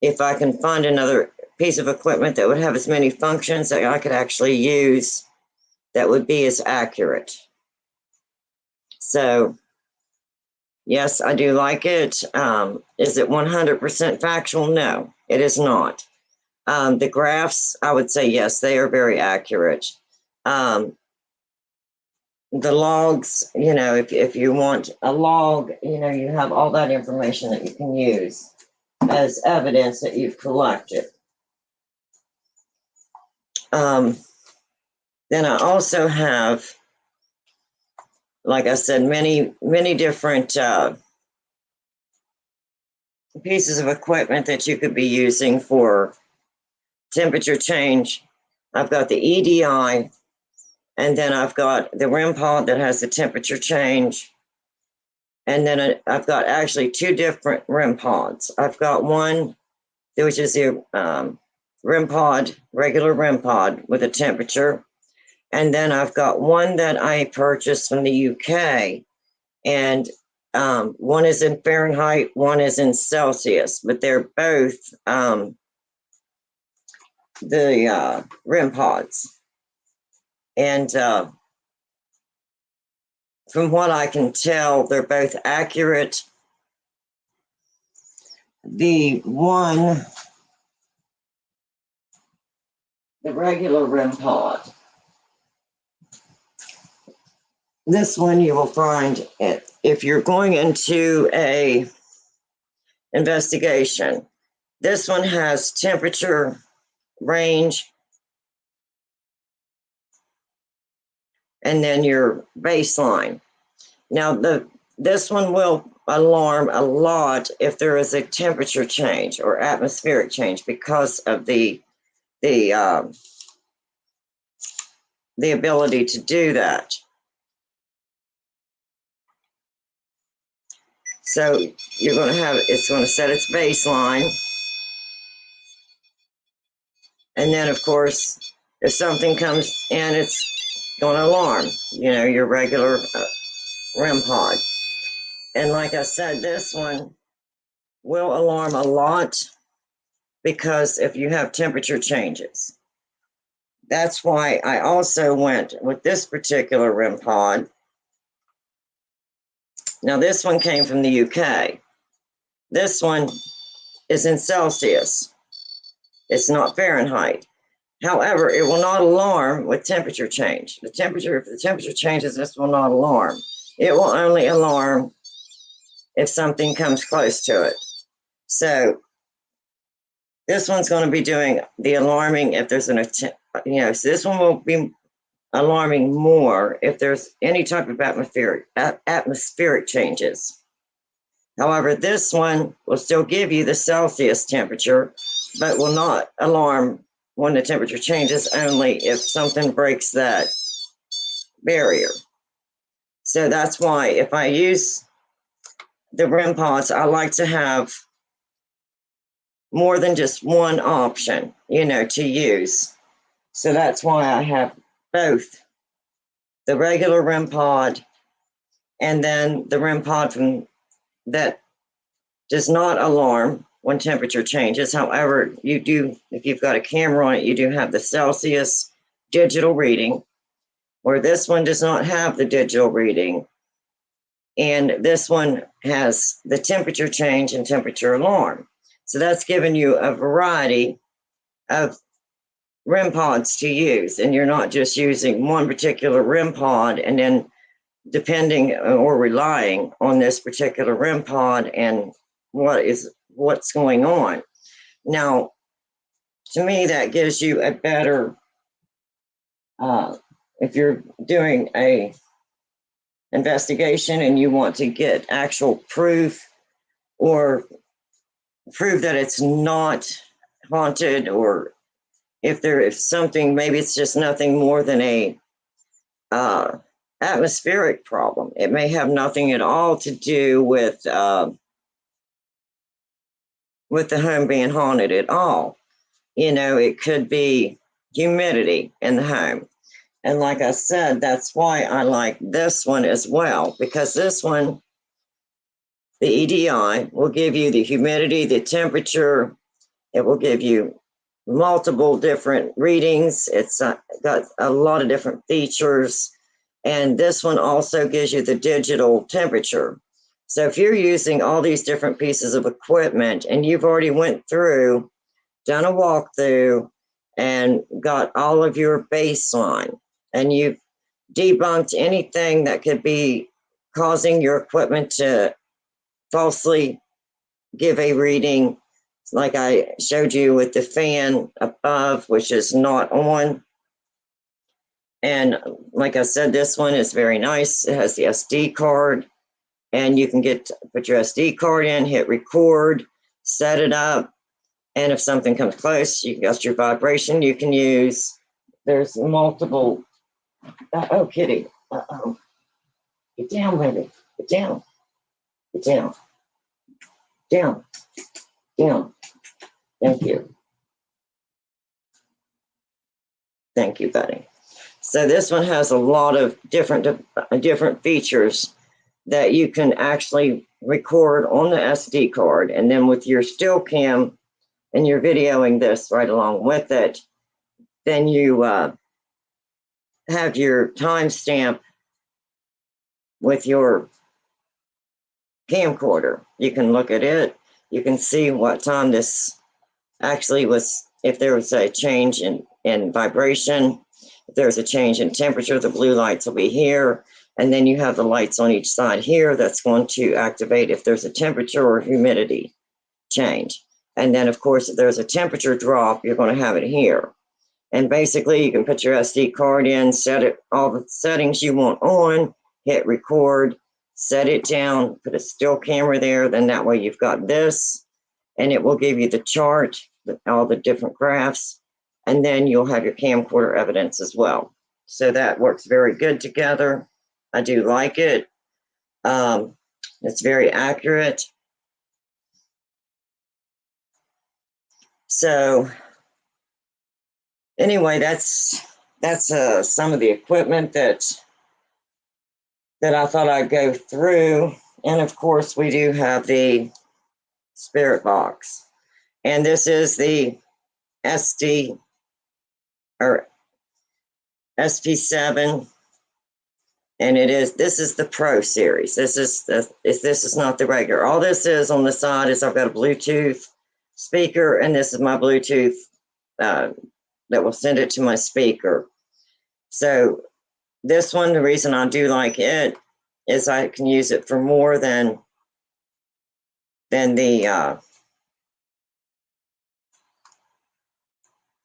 if I can find another piece of equipment that would have as many functions that I could actually use that would be as accurate. So, yes, I do like it. Is it 100% factual? No, it is not. The graphs, I would say, yes, they are very accurate. The logs, if you want a log, you have all that information that you can use as evidence that you've collected. Then I also have, like I said, many different pieces of equipment that you could be using for temperature change. I've got the EDI, and then I've got the REM pod that has the temperature change. And then I've got actually two different REM pods. I've got one, which is the REM pod, regular REM pod with a temperature. And then I've got one that I purchased from the UK. And one is in Fahrenheit, one is in Celsius, but they're both the REM pods. And from what I can tell, they're both accurate. The regular REM pod, this one you will find if you're going into a investigation. This one has temperature range, and then your baseline. Now, this one will alarm a lot if there is a temperature change or atmospheric change because of the ability to do that. So you're going to have, it's going to set its baseline. And then, of course, if something comes in, it's going to alarm, your regular REM pod. And like I said, this one will alarm a lot because if you have temperature changes. That's why I also went with this particular REM pod. Now, this one came from the UK. This one is in Celsius. It's not Fahrenheit. However, it will not alarm with temperature change. If the temperature changes, this will not alarm. It will only alarm if something comes close to it. So this one's going to be doing the alarming if there's so this one will be alarming more if there's any type of atmospheric changes. However, this one will still give you the Celsius temperature, but will not alarm when the temperature changes, only if something breaks that barrier. So that's why if I use the REM pods, I like to have more than just one option, to use. So that's why I have both the regular REM pod and then the REM pod that does not alarm when temperature changes. However, you do, if you've got a camera on it, you do have the Celsius digital reading, where this one does not have the digital reading. And this one has the temperature change and temperature alarm. So that's given you a variety of REM pods to use. And you're not just using one particular REM pod and then depending or relying on this particular REM pod and what's going on. Now, to me, that gives you a better, if you're doing a investigation and you want to get actual proof or prove that it's not haunted, or if there is something, maybe it's just nothing more than a atmospheric problem. It may have nothing at all to do with the home being haunted at all. It could be humidity in the home. And like I said, that's why I like this one as well, because this one, the EDI, will give you the humidity, the temperature. It will give you multiple different readings. It's got a lot of different features. And this one also gives you the digital temperature. So if you're using all these different pieces of equipment and you've already went through, done a walkthrough, and got all of your baseline, and you've debunked anything that could be causing your equipment to falsely give a reading, like I showed you with the fan above, which is not on. And like I said, this one is very nice. It has the SD card, and you can put your SD card in, hit record, set it up. And if something comes close, you got your vibration you can use. There's multiple. Oh, kitty. Uh-oh. Get down, baby. Get down. Get down. Down. Down. Thank you. Thank you, buddy. So this one has a lot of different features that you can actually record on the SD card. And then with your still cam, and you're videoing this right along with it, then you have your timestamp with your camcorder. You can look at it. You can see what time this actually was, if there was a change in vibration, if there's a change in temperature, the blue lights will be here. And then you have the lights on each side here that's going to activate if there's a temperature or humidity change. And then, of course, if there's a temperature drop, you're going to have it here. And basically, you can put your SD card in, set it, all the settings you want on, hit record, set it down, put a still camera there. Then that way you've got this, and it will give you the chart, all the different graphs, and then you'll have your camcorder evidence as well. So that works very good together. I do like it. It's very accurate. So anyway, that's some of the equipment that I thought I'd go through. And of course, we do have the spirit box. And this is the SD or SP7. And this is the Pro series. This is not the regular. All this is on the side is I've got a Bluetooth speaker, and this is my Bluetooth that will send it to my speaker. So this one, the reason I do like it is I can use it for more than the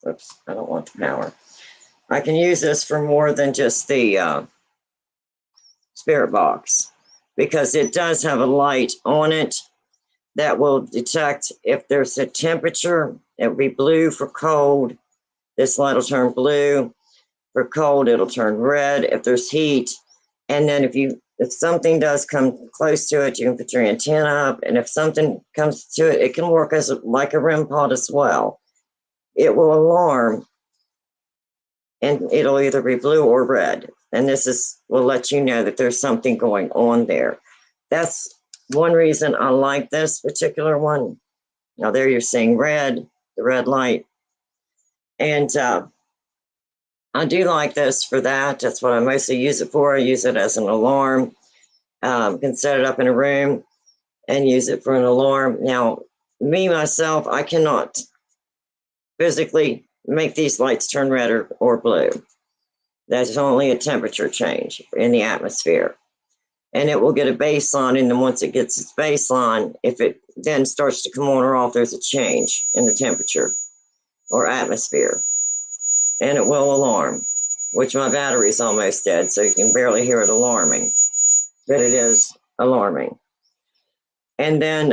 oops, I don't want the power. I can use this for more than just the spirit box, because it does have a light on it that will detect if there's a temperature. It will be blue for cold. This light will turn blue. For cold, it'll turn red if there's heat. And then if something does come close to it, you can put your antenna up. And if something comes to it, it can work as like a REM pod as well. It will alarm, and it'll either be blue or red. And this will let you know that there's something going on there. That's one reason I like this particular one. Now there you're seeing red, the red light. And I do like this for that. That's what I mostly use it for. I use it as an alarm. Can set it up in a room and use it for an alarm. Now, myself, I cannot physically make these lights turn red or blue. That's only a temperature change in the atmosphere. And it will get a baseline, and then once it gets its baseline, if it then starts to come on or off, there's a change in the temperature or atmosphere. And it will alarm, which my battery's almost dead, so you can barely hear it alarming, but it is alarming. And then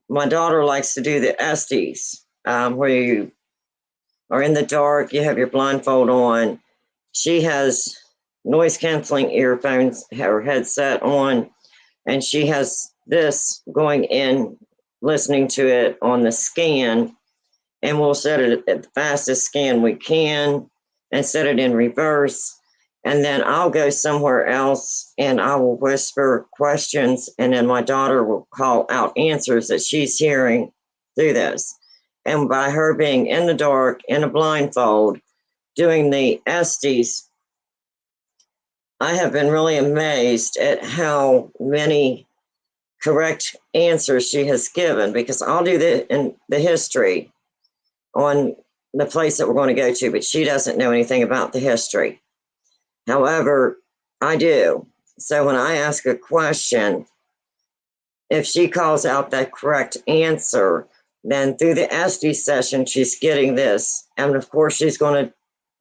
my daughter likes to do the Estes, where you are in the dark, you have your blindfold on. She has noise canceling earphones, her headset on, and she has this going in, listening to it on the scan. And we'll set it at the fastest scan we can and set it in reverse. And then I'll go somewhere else and I will whisper questions. And then my daughter will call out answers that she's hearing through this. And by her being in the dark, in a blindfold, doing the Estes, I have been really amazed at how many correct answers she has given, because I'll do the history on the place that we're going to go to, but she doesn't know anything about the history. However, I do. So when I ask a question, if she calls out that correct answer, then through the SD session, she's getting this. And of course, she's going to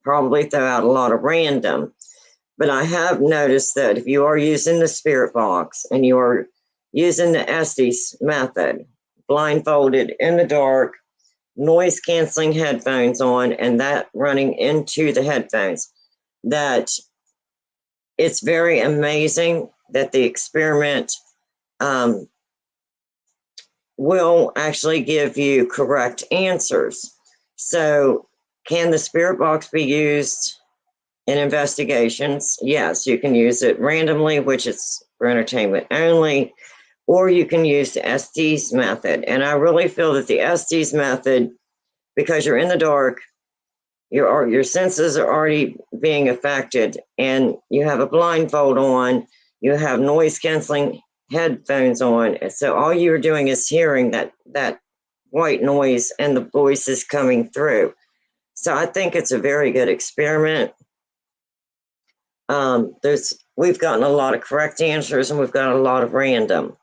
probably throw out a lot of random. But I have noticed that if you are using the spirit box and you are using the Estes method, blindfolded in the dark, noise canceling headphones on, and that running into the headphones, that it's very amazing that the experiment will actually give you correct answers. So, can the spirit box be used in investigations? Yes, you can use it randomly, which is for entertainment only, or you can use the Estes method. And I really feel that the Estes method, because you're in the dark, your senses are already being affected, and you have a blindfold on, you have noise canceling headphones on, so all you're doing is hearing that white noise and the voices coming through. So I think it's a very good experiment. We've gotten a lot of correct answers and we've got a lot of random.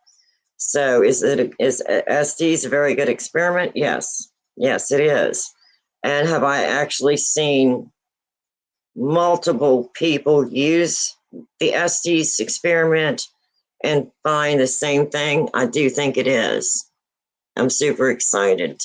So is Estes a very good experiment? Yes, it is. And have I actually seen multiple people use the Estes experiment and find the same thing? I do think it is. I'm super excited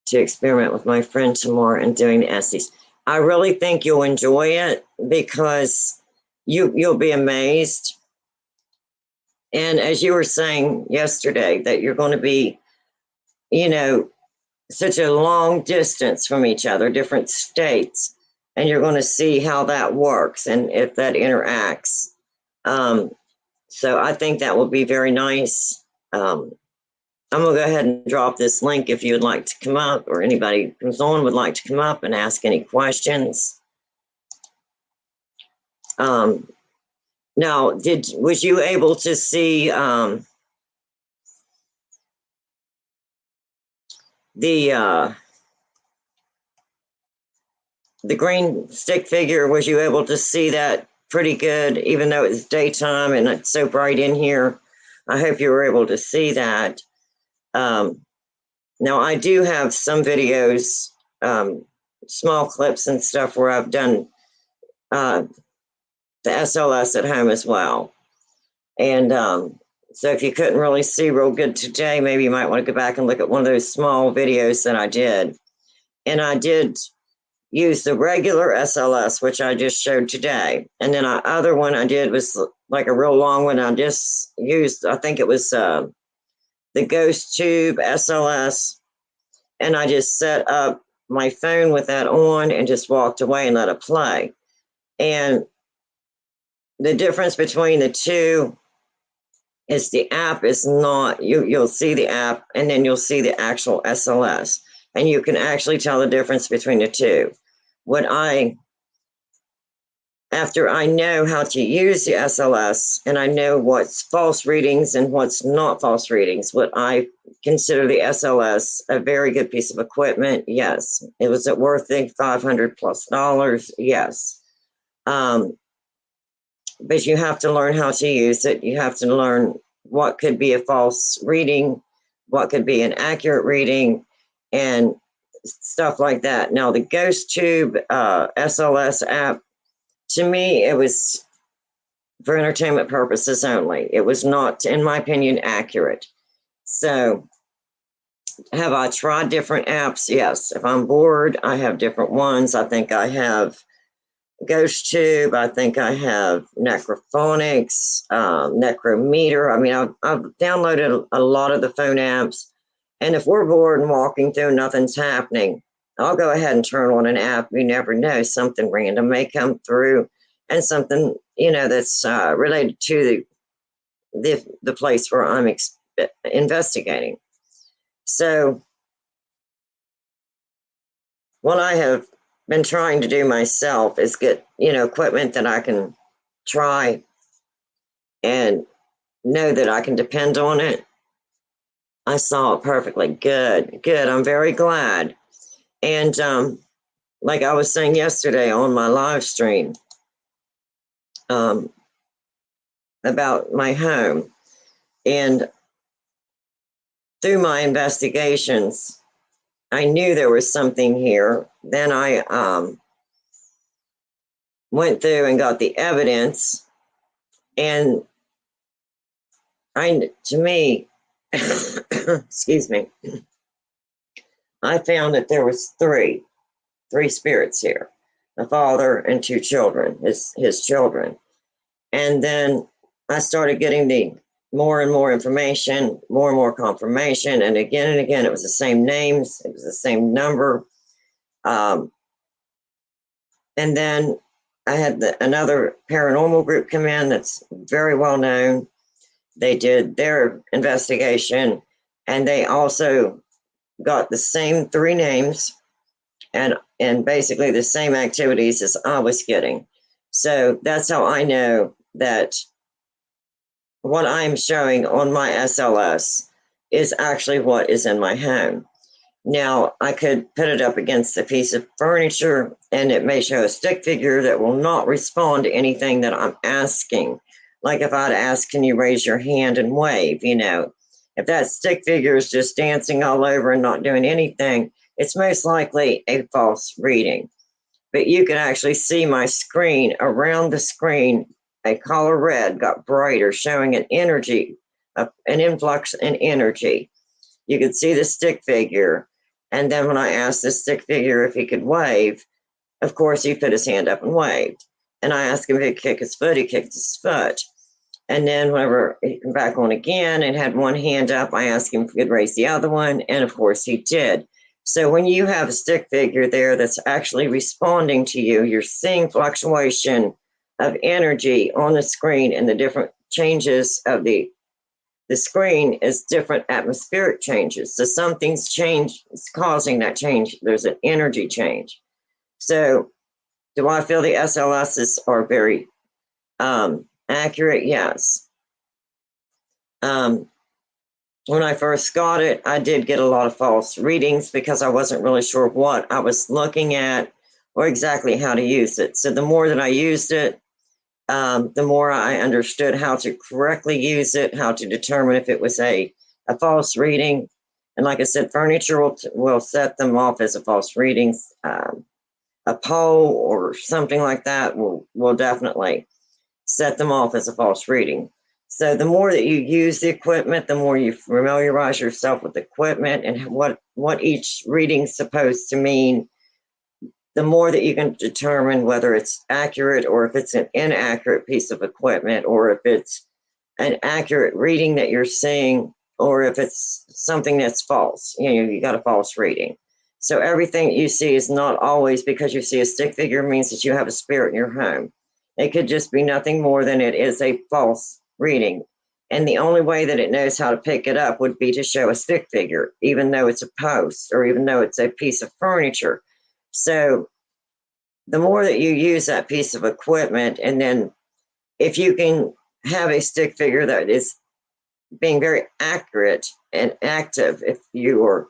to experiment with my friend tomorrow and doing the Estes. I really think you'll enjoy it, because you'll be amazed. And as you were saying yesterday, that you're going to be, such a long distance from each other, different states, and you're going to see how that works and if that interacts. So I think that will be very nice. I'm going to go ahead and drop this link if you would like to come up, or anybody who's on would like to come up and ask any questions. Now, was you able to see the green stick figure? Was you able to see that pretty good, even though it's daytime and it's so bright in here? I hope you were able to see that. Now, I do have some videos, small clips and stuff where I've done the SLS at home as well. And so if you couldn't really see real good today, maybe you might want to go back and look at one of those small videos that I did. And I did use the regular SLS, which I just showed today. And then the other one I did was like a real long one. I just used, I think it was the Ghost Tube SLS. And I just set up my phone with that on and just walked away and let it play. And the difference between the two is the app is not, you'll see the app and then you'll see the actual SLS. And you can actually tell the difference between the two. After I know how to use the SLS and I know what's false readings and what's not false readings, what I consider the SLS a very good piece of equipment. Yes. It was it worth the $500+? Yes. But you have to learn how to use it. You have to learn what could be a false reading, what could be an accurate reading, and stuff like that. Now, the Ghost Tube SLS app, to me, it was for entertainment purposes only. It was not, in my opinion, accurate. So, have I tried different apps? Yes. If I'm bored, I have different ones. I think I have Ghost Tube. I think I have Necrophonics, Necrometer. I mean, I've downloaded a lot of the phone apps. And if we're bored and walking through, nothing's happening, I'll go ahead and turn on an app. You never know, something random may come through, and something, that's related to the place where I'm investigating. So what I have been trying to do myself is get, equipment that I can try and know that I can depend on it. I saw it perfectly. Good. I'm very glad. And like I was saying yesterday on my live stream about my home, and through my investigations, I knew there was something here. Then I went through and got the evidence, and to me, excuse me, I found that there was three spirits here, a father and two children, his children. And then I started getting the more and more information, more and more confirmation. And again, it was the same names. It was the same number. And then I had another paranormal group come in that's very well known. They did their investigation, and they also got the same three names and basically the same activities as I was getting. So that's how I know that what I'm showing on my SLS is actually what is in my home. Now, I could put it up against a piece of furniture and it may show a stick figure that will not respond to anything that I'm asking. Like if I'd ask, can you raise your hand and wave? If that stick figure is just dancing all over and not doing anything, it's most likely a false reading. But you can actually see my screen. Around the screen, a color red got brighter, showing an energy, an influx in energy. You could see the stick figure. And then when I asked the stick figure if he could wave, of course, he put his hand up and waved. And I asked him if he'd kick his foot, he kicked his foot. And then whenever he came back on again and had one hand up, I asked him if he could raise the other one. And of course, he did. So when you have a stick figure there that's actually responding to you, you're seeing fluctuation of energy on the screen, and the different changes of the screen is different atmospheric changes. So something's changed, it's causing that change. There's an energy change. So do I feel the SLSs are very accurate? Yes. When I first got it, I did get a lot of false readings because I wasn't really sure what I was looking at or exactly how to use it. So the more that I used it, the more I understood how to correctly use it, how to determine if it was a false reading. And like I said, furniture will set them off as a false reading. A pole or something like that will definitely set them off as a false reading. So the more that you use the equipment, the more you familiarize yourself with the equipment and what each reading's supposed to mean, the more that you can determine whether it's accurate or if it's an inaccurate piece of equipment, or if it's an accurate reading that you're seeing, or if it's something that's false. You got a false reading. So everything you see is not always because you see a stick figure means that you have a spirit in your home. It could just be nothing more than it is a false reading. And the only way that it knows how to pick it up would be to show a stick figure, even though it's a post or even though it's a piece of furniture. So the more that you use that piece of equipment, and then if you can have a stick figure that is being very accurate and active, if you are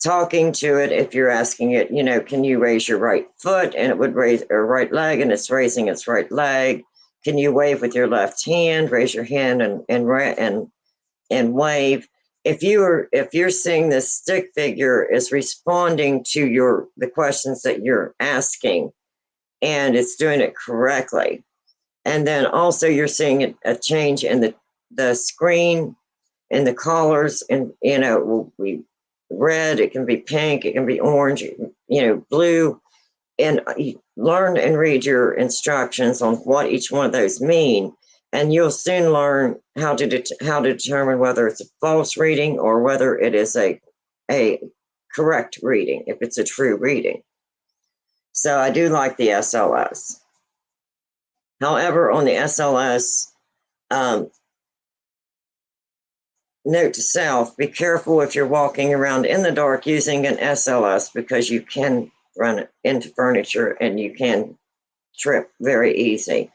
talking to it, if you're asking it, can you raise your right foot, and it would raise, or right leg, and it's raising its right leg. Can you wave with your left hand? Raise your hand and wave. If you're seeing this stick figure is responding to the questions that you're asking, and it's doing it correctly, and then also you're seeing a change in the screen and the colors, and it will be red, it can be pink, it can be orange, blue, and you learn and read your instructions on what each one of those mean, and you'll soon learn how to determine whether it's a false reading or whether it is a correct reading, if it's a true reading. So I do like the SLS. However, on the SLS, note to self, be careful if you're walking around in the dark using an SLS, because you can run into furniture and you can trip very easy.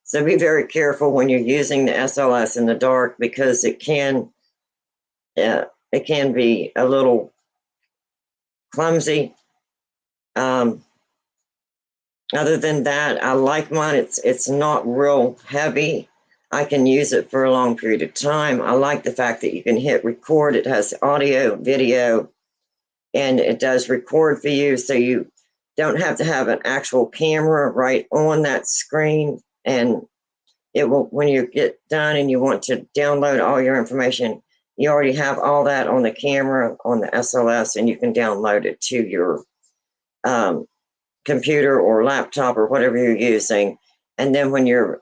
So be very careful when you're using the SLS in the dark, because it can be a little clumsy. Other than that, I like mine. It's not real heavy. I can use it for a long period of time. I like the fact that you can hit record. It has audio, video, and it does record for you, so you don't have to have an actual camera right on that screen. And it will, when you get done and you want to download all your information, you already have all that on the camera on the SLS, and you can download it to your computer or laptop or whatever you're using. And then when you're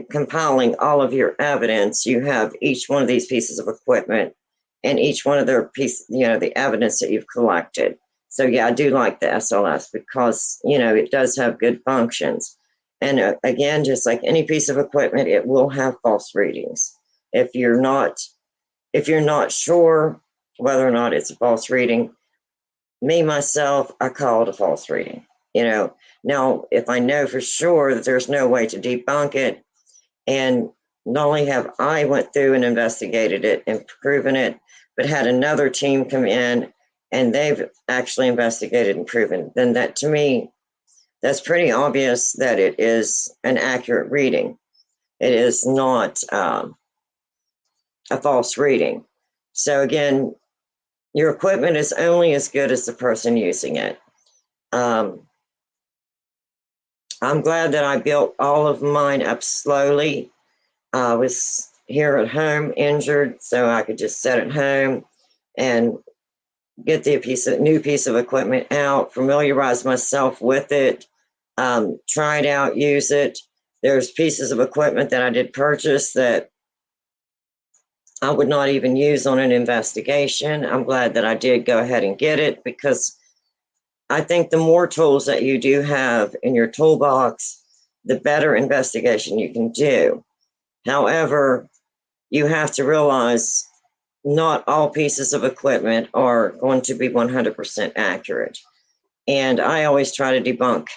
compiling all of your evidence, you have each one of these pieces of equipment and each one of their pieces, the evidence that you've collected. So yeah, I do like the SLS because, it does have good functions. And again, just like any piece of equipment, it will have false readings. If you're not sure whether or not it's a false reading, myself, I call it a false reading. Now, if I know for sure that there's no way to debunk it, and not only have I went through and investigated it and proven it, but had another team come in and they've actually investigated and proven, then that, to me, that's pretty obvious that it is an accurate reading. It is not a false reading. So again, your equipment is only as good as the person using it. I'm glad that I built all of mine up slowly. I was here at home injured, so I could just sit at home and get the new piece of equipment out, familiarize myself with it, try it out, use it. There's pieces of equipment that I did purchase that I would not even use on an investigation. I'm glad that I did go ahead and get it, because I think the more tools that you do have in your toolbox, the better investigation you can do. However, you have to realize not all pieces of equipment are going to be 100% accurate. And I always try to debunk.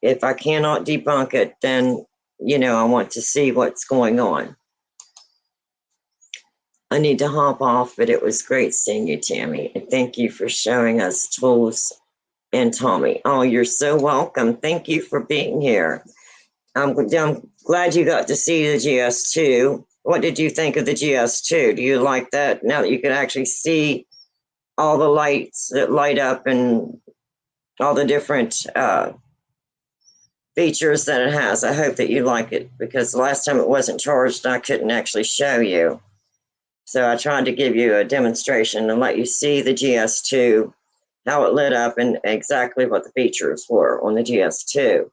If I cannot debunk it, then, I want to see what's going on. I need to hop off, but it was great seeing you, Tammy. And thank you for showing us tools. And Tommy, oh, you're so welcome. Thank you for being here. I'm glad you got to see the GS2. What did you think of the GS2? Do you like that now that you can actually see all the lights that light up and all the different features that it has? I hope that you like it, because the last time it wasn't charged, I couldn't actually show you. So I tried to give you a demonstration and let you see the GS2, how it lit up, and exactly what the features were on the GS2.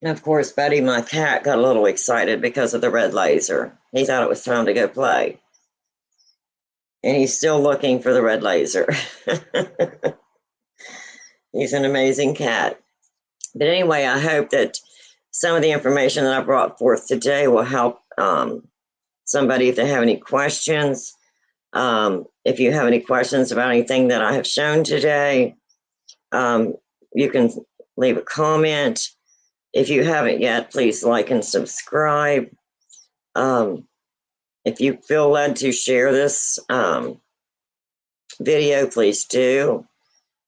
And of course, Betty, my cat, got a little excited because of the red laser. He thought it was time to go play. And he's still looking for the red laser. He's an amazing cat. But anyway, I hope that some of the information that I brought forth today will help somebody if they have any questions. If you have any questions about anything that I have shown today, you can leave a comment. If you haven't yet, please like and subscribe. If you feel led to share this video, please do.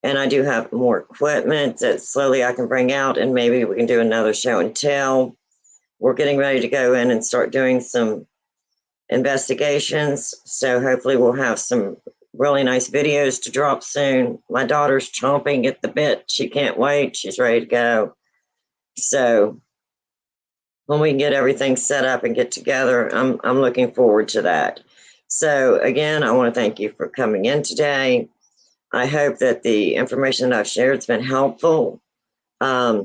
And I do have more equipment that slowly I can bring out, and maybe we can do another show and tell. We're getting ready to go in and start doing some investigations. So hopefully we'll have some really nice videos to drop soon. My daughter's chomping at the bit. She can't wait. She's ready to go. So when we can get everything set up and get together, I'm looking forward to that. So again, I want to thank you for coming in today. I hope that the information that I've shared has been helpful. I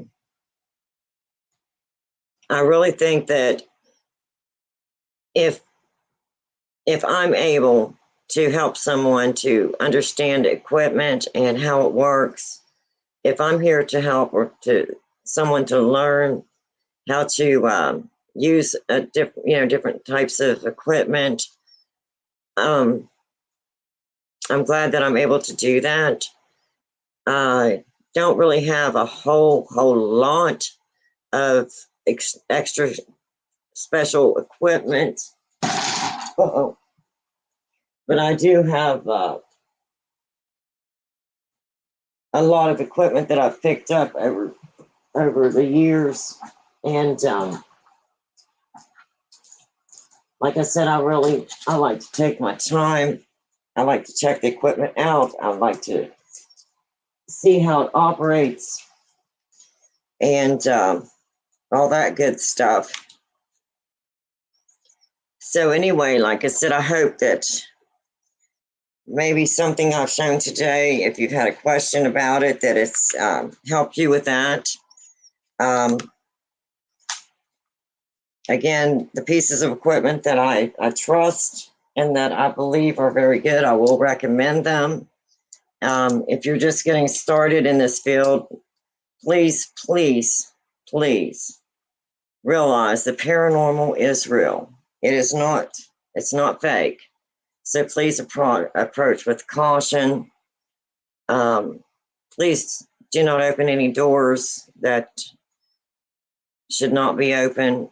really think that if I'm able to help someone to understand equipment and how it works, if I'm here to help, or to someone to learn how to use different types of equipment. I'm glad that I'm able to do that. I don't really have a whole lot of extra special equipment. Uh-oh. But I do have a lot of equipment that I've picked up over the years. And like I said, I like to take my time. I like to check the equipment out. I like to see how it operates and all that good stuff. So anyway, like I said, I hope that maybe something I've shown today, if you've had a question about it, that it's helped you with that. Again, the pieces of equipment that I trust and that I believe are very good, I will recommend them. If you're just getting started in this field, please realize the paranormal is real. It's not fake. So please approach with caution. Please do not open any doors that should not be open.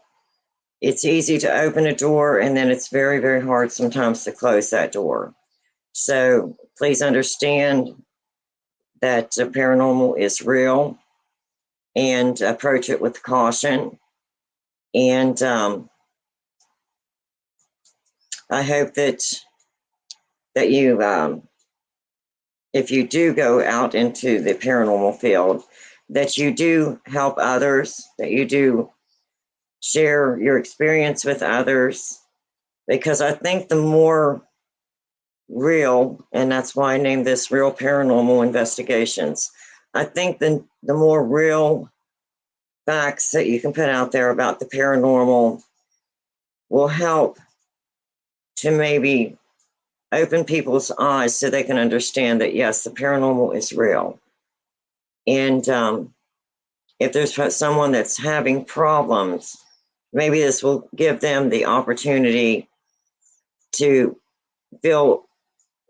It's easy to open a door, and then it's very, very hard sometimes to close that door. So please understand that the paranormal is real, and approach it with caution. And I hope that you, if you do go out into the paranormal field, that you do help others, that you do share your experience with others, because I think the more real, and that's why I named this Real Paranormal Investigations, I think the more real facts that you can put out there about the paranormal will help to maybe open people's eyes so they can understand that, yes, the paranormal is real. And if there's someone that's having problems, maybe this will give them the opportunity to feel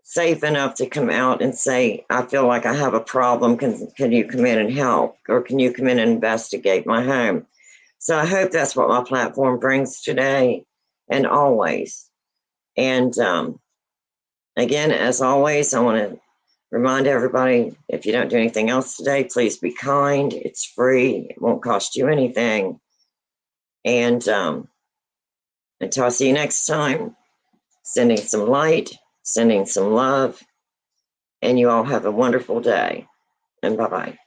safe enough to come out and say, I feel like I have a problem. Can you come in and help? Or can you come in and investigate my home? So I hope that's what my platform brings today and always. And again, as always, I want to remind everybody, if you don't do anything else today, please be kind. It's free. It won't cost you anything. And until I see you next time, sending some light, sending some love, and you all have a wonderful day. And bye-bye.